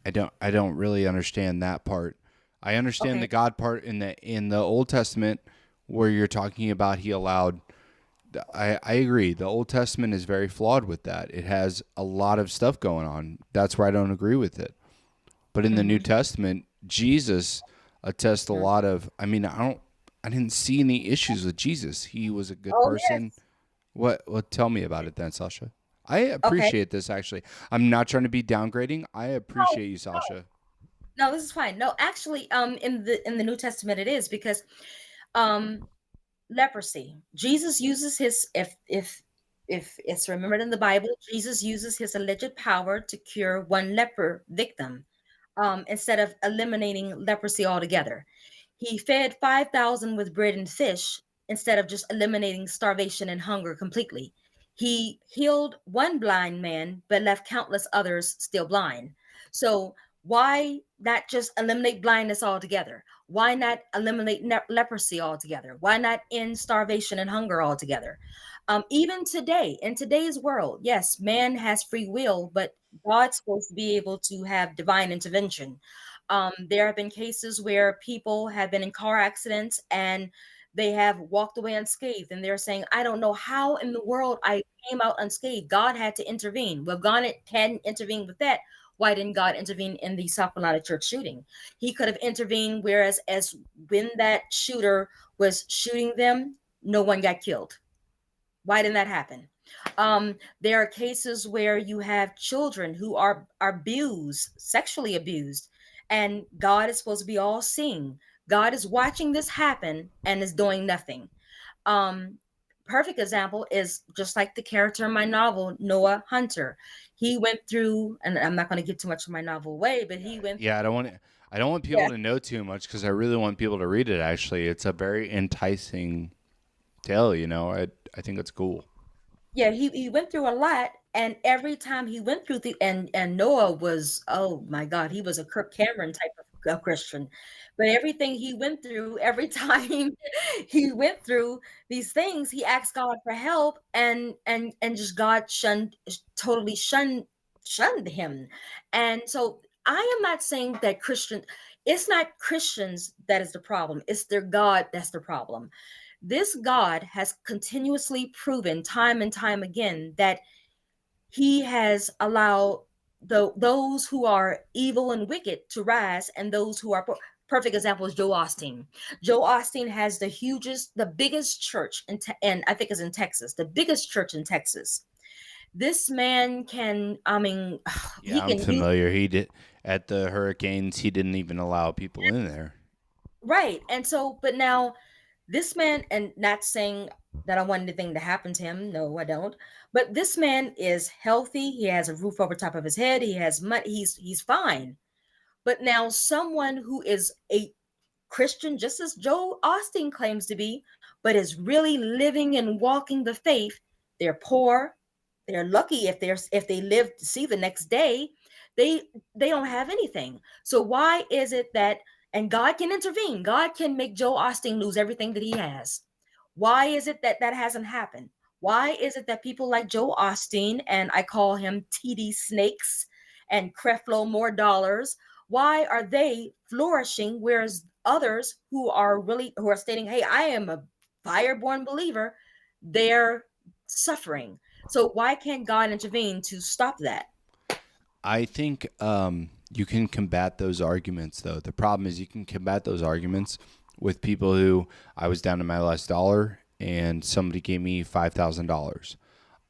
I don't really understand that part. I understand okay, the God part in the Old Testament where you're talking about he allowed. I agree. The Old Testament is very flawed with that. It has a lot of stuff going on. That's where I don't agree with it. But in the New mm-hmm. Testament, Jesus attests a Yeah. lot of. I mean, I didn't see any issues with Jesus. He was a good Oh, person. yes. What? Tell me about it then, Sasha. I Okay. appreciate this actually. I'm not trying to be downgrading. I No, appreciate you, no, Sasha. no, this is fine. No, actually, in the New Testament it is because um leprosy. Jesus uses his if it's remembered in the Bible, Jesus uses his alleged power to cure one leper victim instead of eliminating leprosy altogether. He fed 5,000 with bread and fish instead of just eliminating starvation and hunger completely. He healed one blind man, but left countless others still blind. So, why not just eliminate blindness altogether? Why not eliminate leprosy altogether? Why not end starvation and hunger altogether? Even today, in today's world, yes, man has free will, but God's supposed to be able to have divine intervention. There have been cases where people have been in car accidents and they have walked away unscathed, and they're saying, I don't know how in the world I came out unscathed. God had to intervene. Well, God hadn't intervened with that. Why didn't God intervene in the South Carolina church shooting? He could have intervened, whereas as when that shooter was shooting them, no one got killed. Why didn't that happen? There are cases where you have children who are abused, sexually abused, and God is supposed to be all seeing. God is watching this happen and is doing nothing. Um, Perfect example is just like the character in my novel, Noah Hunter. He went through, and I'm not going to give too much of my novel away, but he went. Yeah, I don't want Yeah, people to know too much because I really want people to read it. Actually, it's a very enticing tale. I think it's cool. yeah, he went through a lot, and every time he went through the and Noah was, oh my God, he was a Kirk Cameron type of Christian, but everything he went through, every time he went through these things, he asked God for help, and just God totally shunned him. And so I am not saying that it's not Christians that is the problem, it's their God that's the problem. This God has continuously proven time and time again that he has allowed those who are evil and wicked to rise, and those who are perfect example is Joe Austin. Joe Austin has the biggest church and I think it's in Texas, the biggest church in Texas. This man can, I mean, he Yeah, I'm can use. familiar. He did at the hurricanes. He didn't even allow people in there. Right. And so, but now this man, and not saying that I want anything to happen to him. No, I don't. But this man is healthy. He has a roof over top of his head. He has money. He's fine. But now someone who is a Christian, just as Joe Austin claims to be, but is really living and walking the faith, they're poor. They're lucky if they live to see the next day. They don't have anything. So why is it that, and God can intervene? God can make Joe Austin lose everything that he has. Why is it that that hasn't happened? Why is it that people like Joe Austin, and I call him TD Snakes, and Creflo More Dollars, why are they flourishing, whereas others who are stating, hey, I am a fireborn believer, they're suffering? So why can't God intervene to stop that? I think you can combat those arguments, though. The problem is you can combat those arguments with people who I was down to my last dollar and somebody gave me $5,000.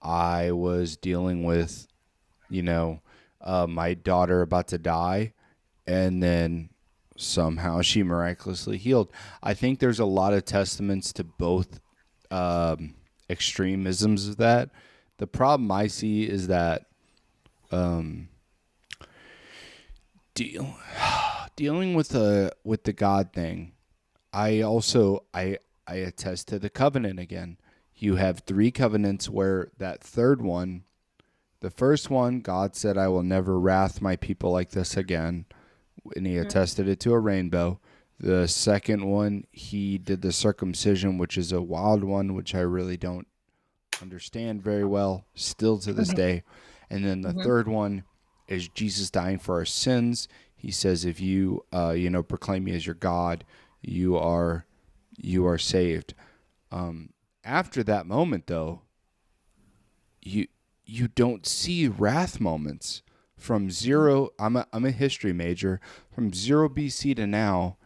I was dealing with, you know, my daughter about to die, and then somehow she miraculously healed. I think there's a lot of testaments to both extremisms of that. The problem I see is that deal, dealing with the God thing. I attest to the covenant again. You have three covenants where that third one, the first one, God said, I will never wrath my people like this again. And he Mhm. attested it to a rainbow. The second one, he did the circumcision, which is a wild one, which I really don't understand very well, still to this day. And then the Mhm. third one is Jesus dying for our sins. He says, if you, proclaim me as your God, you are, you are saved. After that moment, though, you you don't see wrath moments from zero. I'm a history major. From zero BC to now,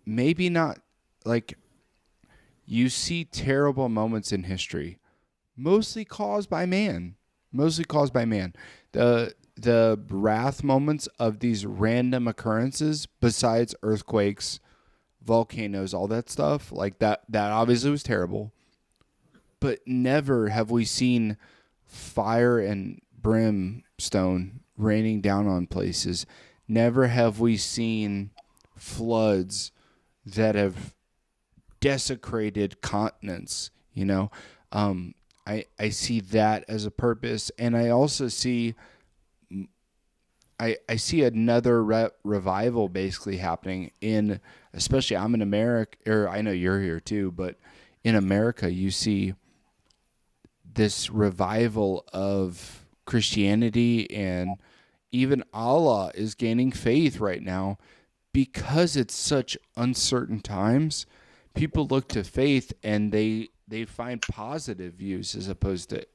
maybe not like you see terrible moments in history, mostly caused by man. Mostly caused by man. The wrath moments of these random occurrences, besides earthquakes, volcanoes, all that stuff, like that obviously was terrible. But never have we seen fire and brimstone raining down on places. Never have we seen floods that have desecrated continents. Um, I see that as a purpose, and I also see I see another revival basically happening in, especially I'm in America, or I know you're here too, but in America you see this revival of Christianity and even Allah is gaining faith right now because it's such uncertain times. People look to faith and they find positive views as opposed to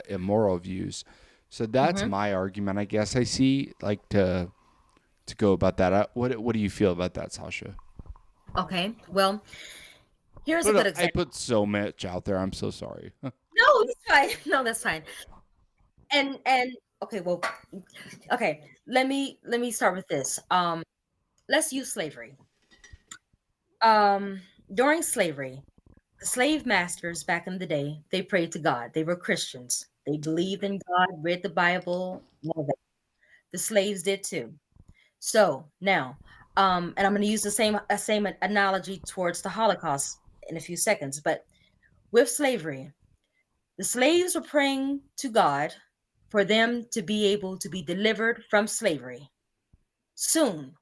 immoral views. So that's Hmm. my argument. I guess I see like to go about that. What do you feel about that, Sasha? Okay. Well, here's a But good I example. put so much out there. I'm so sorry. No, that's fine. No, that's fine. And okay, well, okay. Let me start with this. Let's use slavery. Um, During slavery, the slave masters back in the day, they prayed to God. They were Christians. They believed in God, read the Bible, all of that. The slaves did too. So now, and I'm going to use the same analogy towards the Holocaust in a few seconds. But with slavery, the slaves were praying to God for them to be able to be delivered from slavery soon.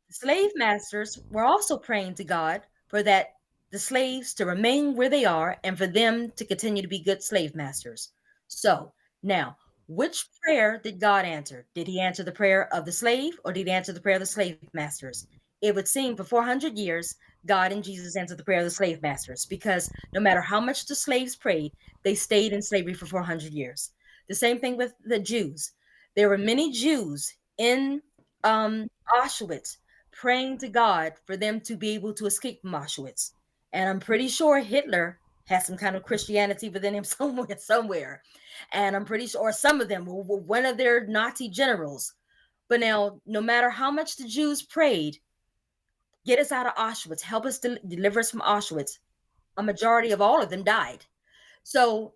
The slave masters were also praying to God for that the slaves to remain where they are and for them to continue to be good slave masters. So now, which prayer did God answer? Did he answer the prayer of the slave or did he answer the prayer of the slave masters? It would seem for 400 years, God and Jesus answered the prayer of the slave masters because no matter how much the slaves prayed, they stayed in slavery for 400 years. The same thing with the Jews. There were many Jews in Auschwitz praying to God for them to be able to escape from Auschwitz. And I'm pretty sure Hitler had some kind of Christianity within him somewhere. And I'm pretty sure some of them were one of their Nazi generals. But now, no matter how much the Jews prayed, get us out of Auschwitz, help us deliver us from Auschwitz, a majority of all of them died. So,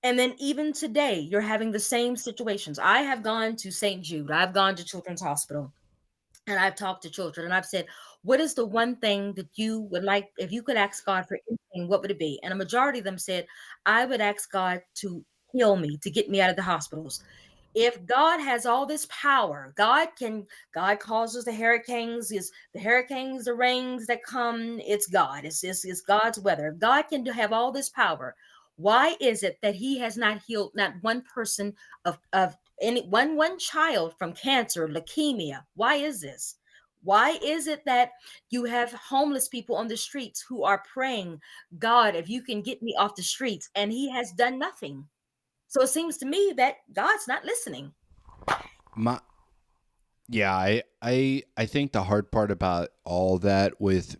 and then even today, you're having the same situations. I have gone to St. Jude, I've gone to Children's Hospital, and I've talked to children and I've said, what is the one thing that you would like, if you could ask God for anything, what would it be? And a majority of them said, I would ask God to heal me, to get me out of the hospitals. If God has all this power, God causes the hurricanes, is the hurricanes, the rains that come, it's God. It's God's weather. If God can have all this power, why is it that he has not healed not one person of any one child from cancer, leukemia? Why is this? Why is it that you have homeless people on the streets who are praying, God, if you can get me off the streets, and he has done nothing? So it seems to me that God's not listening. My Yeah, I think the hard part about all that with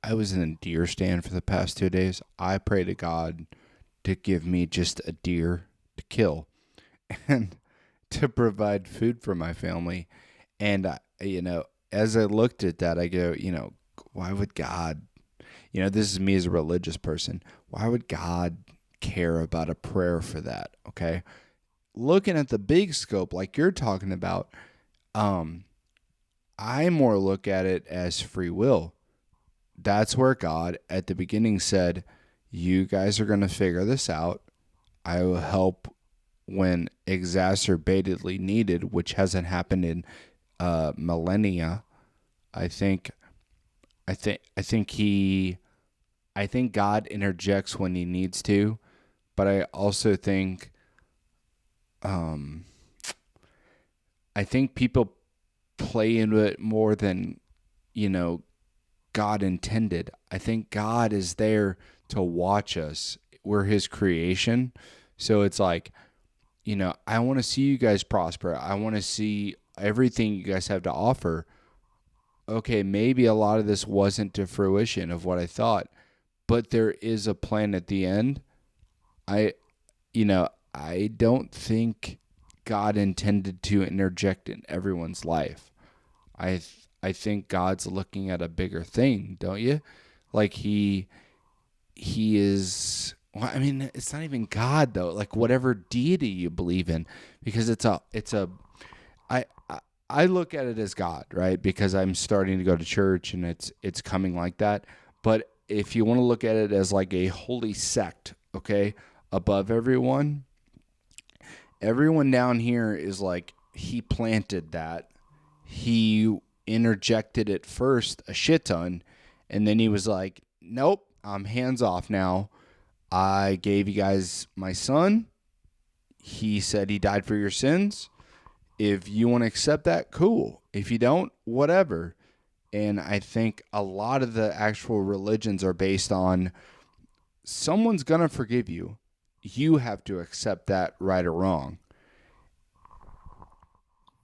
I was in a deer stand for the past 2 days. I pray to God to give me just a deer to kill and to provide food for my family. And as I looked at that, I go, why would God, this is me as a religious person. Why would God care about a prayer for that? Okay. Looking at the big scope, like you're talking about, um, I more look at it as free will. That's where God at the beginning said, you guys are going to figure this out. I will help when exacerbatedly needed, which hasn't happened in millennia. I think I think God interjects when he needs to, but I also think um, I think people play into it more than you know God intended. I think God is there to watch us. We're his creation. So it's like, I want to see you guys prosper. I want to see everything you guys have to offer. Okay, maybe a lot of this wasn't to fruition of what I thought, but there is a plan at the end. I, I don't think God intended to interject in everyone's life. I think God's looking at a bigger thing, don't you? Like he is. Well, I mean, it's not even God though. Like whatever deity you believe in, because it's a. I I look at it as God, right? Because I'm starting to go to church and it's coming like that. But if you want to look at it as like a holy sect, okay, above everyone, everyone down here is like he planted that. He interjected it first a shit ton, and then he was like, "Nope, I'm hands off now. I gave you guys my son. He said he died for your sins. If you want to accept that, cool. If you don't, whatever. And I think a lot of the actual religions are based on someone's going to forgive you. You have to accept that right or wrong.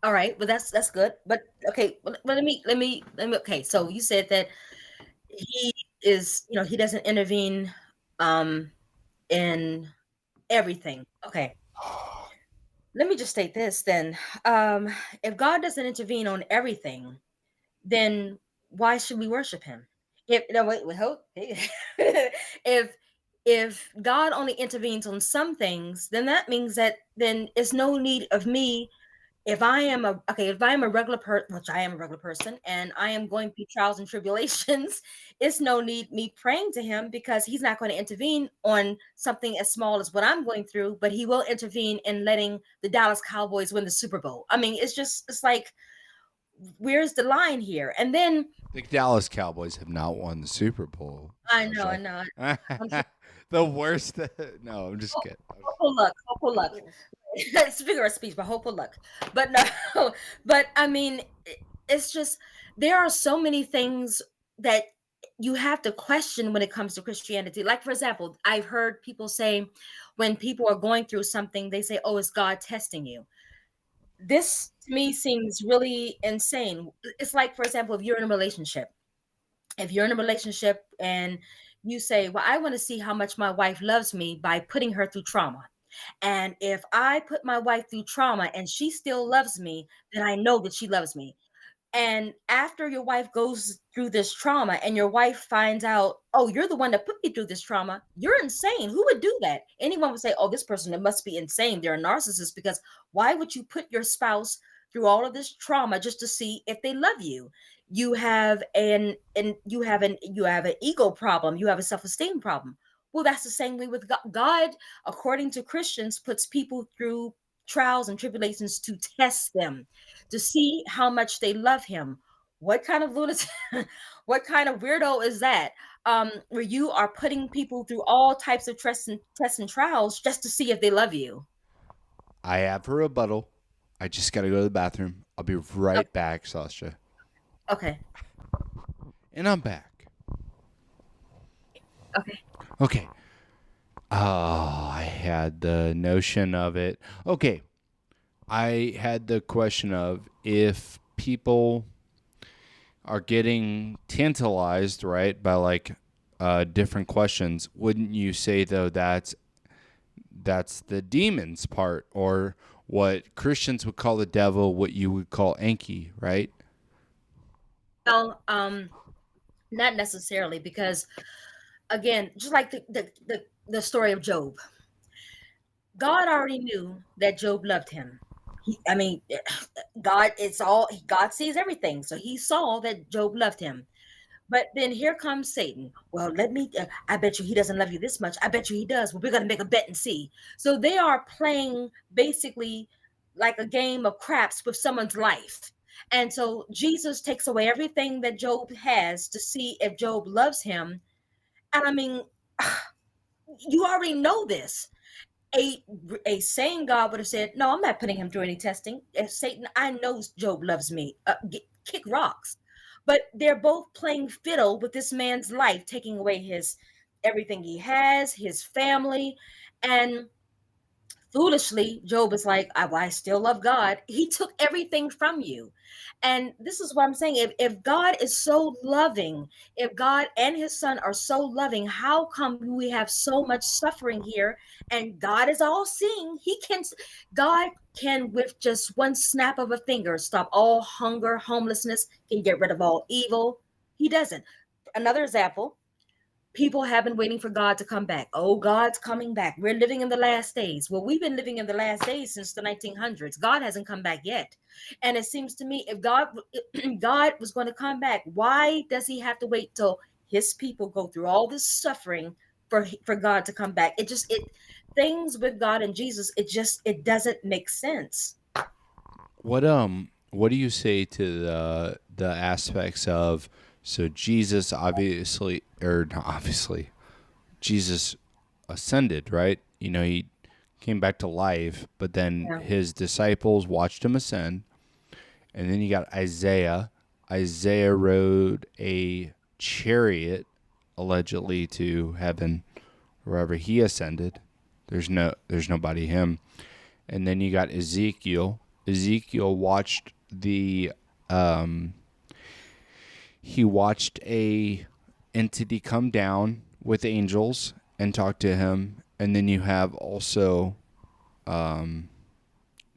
All right, well that's good. But okay, well, let me. Okay, so you said that he is, he doesn't intervene um in everything. Okay, let me just state this then. Um, if God doesn't intervene on everything, then why should we worship him? If no wait, hold if God only intervenes on some things, then that means that then it's no need of me. If I am a regular person, which I am a regular person, and I am going through trials and tribulations, it's no need me praying to him, because he's not going to intervene on something as small as what I'm going through, but he will intervene in letting the Dallas Cowboys win the Super Bowl. I mean, it's like, where's the line here? And then The Dallas Cowboys have not won the Super Bowl, I Sasha. know, I'm just The worst. No, I'm just kidding. hopeful luck, hopeful luck. Figure of speech, but hopeful luck. But no, but I mean, it's just, there are so many things that you have to question when it comes to Christianity. Like, for example, I've heard people say, when people are going through something, they say, "Oh, it's God testing you." This to me seems really insane. It's like, for example, if you're in a relationship and you say, "Well, I want to see how much my wife loves me by putting her through trauma. And if I put my wife through trauma and she still loves me, then I know that she loves me." And after your wife goes through this trauma and your wife finds out, "Oh, you're the one that put me through this trauma," you're insane. Who would do that? Anyone would say, "Oh, this person, it must be insane. They're a narcissist," because why would you put your spouse through all of this trauma just to see if they love you? You have an ego problem. You have a self-esteem problem. Well, that's the same way with God. God, according to Christians, puts people through trials and tribulations to test them, to see how much they love him. What kind of lunatic, what kind of weirdo is that? Where you are putting people through all types of tests and trials just to see if they love you. I have a rebuttal. I just got to go to the bathroom. I'll be right back, Sasha. Okay. And I'm back. Okay. Okay. Oh, I had the notion of it. Okay. I had the question of if people are getting tantalized, right, by like different questions, wouldn't you say though that's the demon's part, or what Christians would call the devil, what you would call Enki, right? Well, not necessarily, because again, just like the story of Job, God already knew that Job loved him. I mean, God sees everything, so he saw that Job loved him. But then here comes Satan. "Well, I bet you he doesn't love you this much. I bet you he does. Well, we're going to make a bet and see." So they are playing basically like a game of craps with someone's life. And so Jesus takes away everything that Job has to see if Job loves him. And I mean, you already know this. A sane God would have said, "No, I'm not putting him through any testing. If Satan, I know Job loves me. Kick rocks." But they're both playing fiddle with this man's life, taking away his everything he has, his family, and foolishly, Job is like, I still love God. He took everything from you. And this is what I'm saying. If God is so loving, if God and his son are so loving, how come we have so much suffering here? And God is all seeing. God can, with just one snap of a finger, stop all hunger, homelessness, can get rid of all evil. He doesn't. Another example, people have been waiting for God to come back. Oh, God's coming back. We're living in the last days. Well, we've been living in the last days since the 1900s. God hasn't come back yet. And it seems to me, if God was going to come back, why does he have to wait till his people go through all this suffering for God to come back? It things with God and Jesus, it doesn't make sense. What do you say to the aspects of, so Jesus obviously, or not obviously, Jesus ascended, right? You know, he came back to life, but then Yeah. his disciples watched him ascend. And then you got Isaiah. Isaiah rode a chariot allegedly to heaven wherever he ascended. There's nobody him. And then you got Ezekiel. Ezekiel watched the he watched a entity come down with angels and talk to him. And then you have also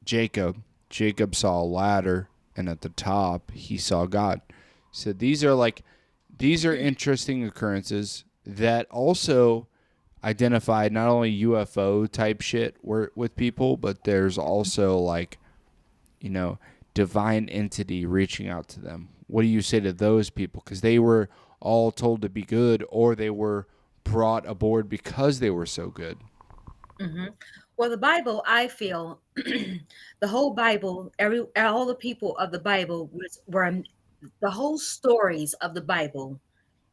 Jacob. Jacob saw a ladder, and at the top he saw God. So these are interesting occurrences that also identified not only UFO type shit with people, but there's also like, you know, divine entity reaching out to them. What do you say to those people? Because they were all told to be good, or they were brought aboard because they were so good. Hmm. Well, the Bible, I feel, the whole Bible, all the people of the Bible were the whole stories of the Bible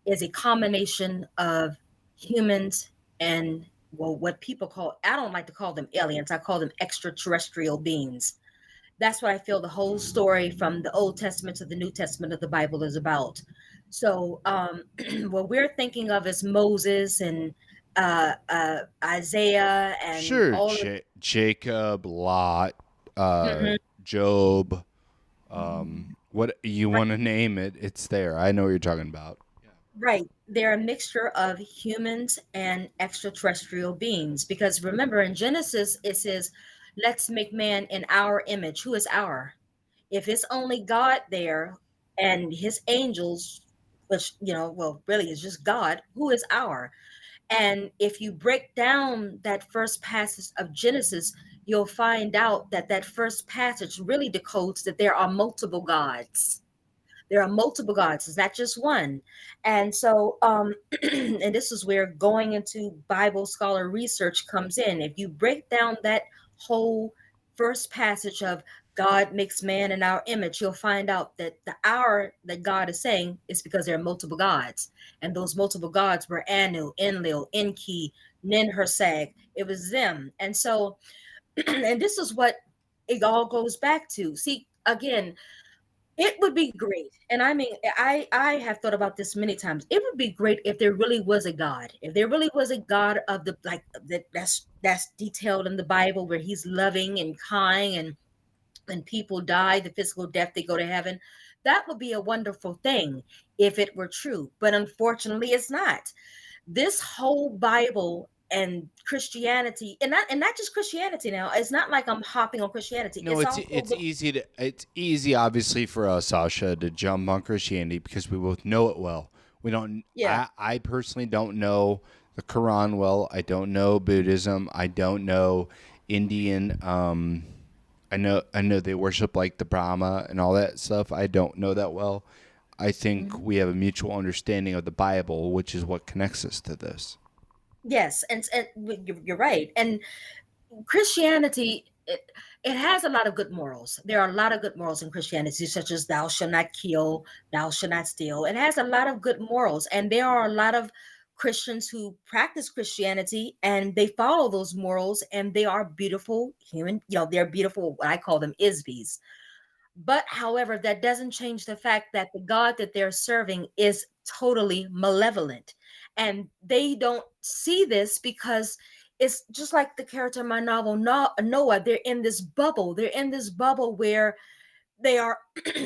is a combination of humans and, well, what people call, I don't like to call them aliens, I call them extraterrestrial beings. That's what I feel the whole story from the Old Testament to the New Testament of the Bible is about. So, what we're thinking of is Moses and Isaiah and Sure, all of. Jacob, Lot, Mhm. Job. What you want to name it? It's there. I know what you're talking about. Right. They're a mixture of humans and extraterrestrial beings. Because remember, in Genesis, it says, let's make man in our image. Who is our? If it's only God there and his angels, which, well, really is just God, who is our? And if you break down that first passage of Genesis, you'll find out that that first passage really decodes that there are multiple gods. There are multiple gods. It's not just one. And so, and this is where going into Bible scholar research comes in. If you break down that whole first passage of God makes man in our image, you'll find out that the hour that God is saying is because there are multiple gods. And those multiple gods were Anu, Enlil, Enki, Ninhursag. It was them. And so, and this is what it all goes back to. See, again, it would be great. And I mean, I have thought about this many times. It would be great if there really was a God. If there really was a God of the like that's detailed in the Bible where he's loving and kind and when people die, the physical death, they go to heaven. That would be a wonderful thing if it were true. But unfortunately, it's not. This whole Bible and Christianity, and not just Christianity now. It's not like I'm hopping on Christianity. No, It's also the. it's easy obviously for us, Sasha, to jump on Christianity because we both know it well. We don't. Yeah. I personally don't know the Quran well. I don't know Buddhism. I don't know Indian. I know they worship like the Brahma and all that stuff. I don't know that well. I think Mhm. we have a mutual understanding of the Bible, which is what connects us to this. Yes, and you're right. And Christianity, it has a lot of good morals. There are a lot of good morals in Christianity, such as thou shalt not kill, thou shalt not steal. It has a lot of good morals, and there are a lot of Christians who practice Christianity and they follow those morals, and they are beautiful human. They're beautiful. What I call them isbies. But however, that doesn't change the fact that the God that they're serving is totally malevolent. And they don't see this because it's just like the character in my novel, Noah. They're in this bubble. They're in this bubble where they are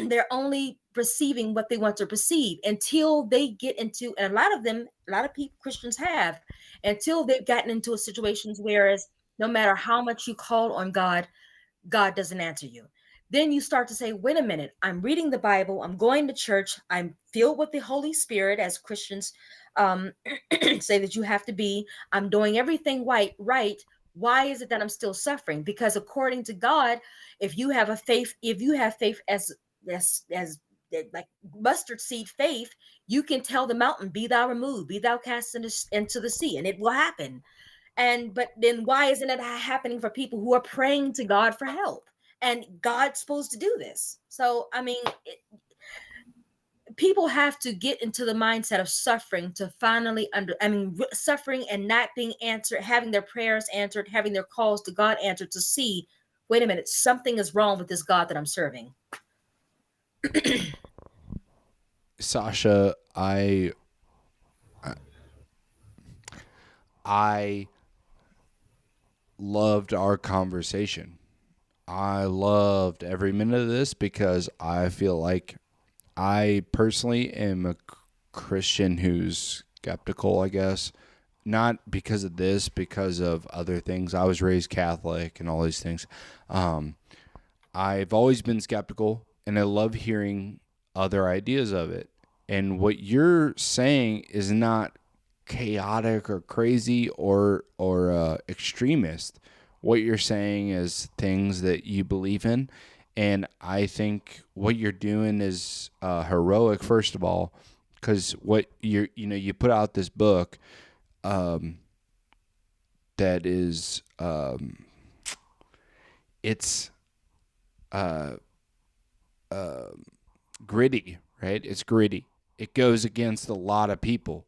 they're only perceiving what they want to perceive until they get into, and a lot of them, a lot of people, Christians have, until they've gotten into situations whereas no matter how much you call on God doesn't answer you. Then you start to say, wait a minute, I'm reading the Bible, I'm going to church, I'm filled with the Holy Spirit, as Christians um, say that you have to be. I'm doing everything right. Why is it that I'm still suffering? Because according to God, if you have faith as like mustard seed faith, you can tell the mountain, be thou removed, be thou cast into the sea, and it will happen. And but then why isn't it happening for people who are praying to God for help? And God's supposed to do this. So I mean, people have to get into the mindset of suffering to finally suffering and not being answered, having their prayers answered, having their calls to God answered, to see, wait a minute, something is wrong with this God that I'm serving. Sasha, I loved our conversation. I loved every minute of this because I feel like I personally am a Christian who's skeptical, I guess. Not because of this, because of other things. I was raised Catholic and all these things. Um, I've always been skeptical, and I love hearing other ideas of it. And what you're saying is not chaotic or crazy or extremist. What you're saying is things that you believe in, and I think what you're doing is heroic. First of all, because what you put out this book um, that is it's uh, gritty, right? It's gritty. It goes against a lot of people,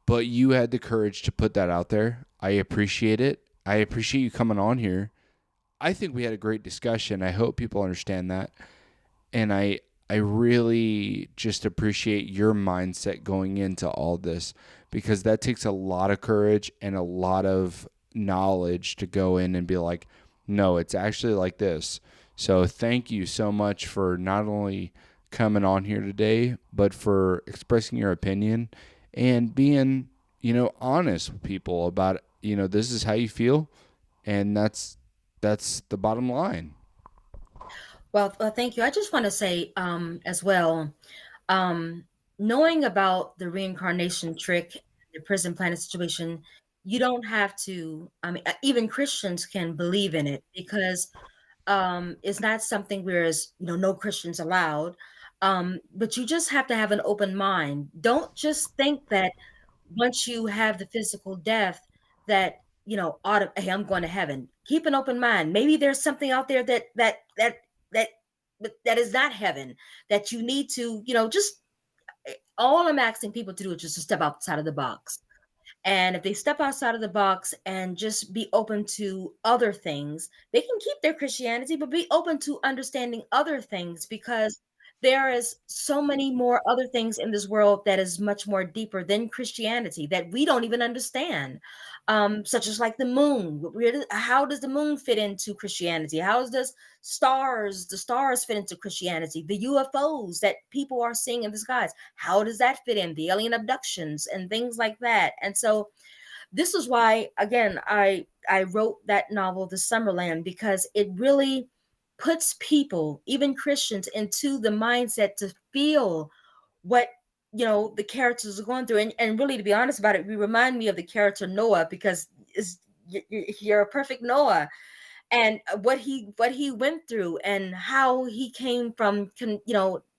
but you had the courage to put that out there. I appreciate it. I appreciate you coming on here. I think we had a great discussion. I hope people understand that. And I really just appreciate your mindset going into all this, because that takes a lot of courage and a lot of knowledge to go in and be like, no, it's actually like this. So thank you so much for not only coming on here today, but for expressing your opinion and being, honest with people about, this is how you feel, and that's the bottom line. Well, thank you. I just want to say as well, um, knowing about the reincarnation trick, the prison planet situation, you don't have to. I mean, even Christians can believe in it, because it's not something where is, no Christians allowed. But you just have to have an open mind. Don't just think that once you have the physical death that, hey, I'm going to heaven. Keep an open mind. Maybe there's something out there that that is not heaven, that you need to, just all I'm asking people to do is just to step outside of the box. And if they step outside of the box and just be open to other things, they can keep their Christianity, but be open to understanding other things, because there is so many more other things in this world that is much more deeper than Christianity that we don't even understand. Such as like the moon. How does the moon fit into Christianity? How does the stars fit into Christianity? The UFOs that people are seeing in the skies, how does that fit in? The alien abductions and things like that. And so this is why, again, I wrote that novel, The Summerland, because it really puts people, even Christians, into the mindset to feel what, the characters are going through. And really, to be honest about it, we remind me of the character Noah, because you're a perfect Noah, and what he went through, and how he came from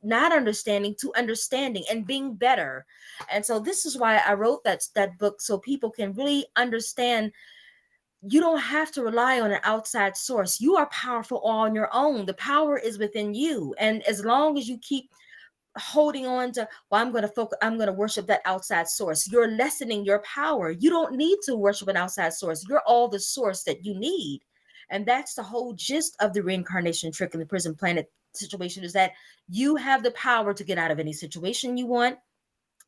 not understanding to understanding and being better. And so this is why I wrote that book, so people can really understand. You don't have to rely on an outside source. You are powerful on your own. The power is within you, and as long as you keep holding on to, well, I'm going to worship that outside source, you're lessening your power. You don't need to worship an outside source. You're all the source that you need. And that's the whole gist of the reincarnation trick in the prison planet situation, is that you have the power to get out of any situation you want.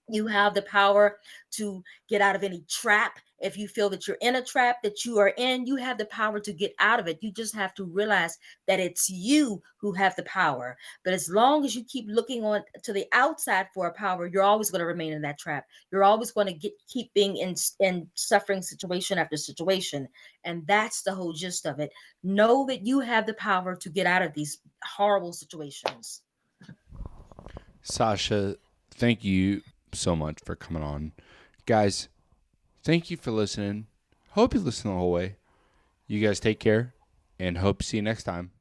You have the power to get out of any trap. If you feel that you're in a trap that you are in, you have the power to get out of it. You just have to realize that it's you who have the power. But as long as you keep looking on to the outside for a power, you're always going to remain in that trap. You're always going to keep being in suffering situation after situation. And that's the whole gist of it. Know that you have the power to get out of these horrible situations. Sasha, thank you so much for coming on. Guys, thank you for listening. Hope you listen the whole way. You guys take care, and hope to see you next time.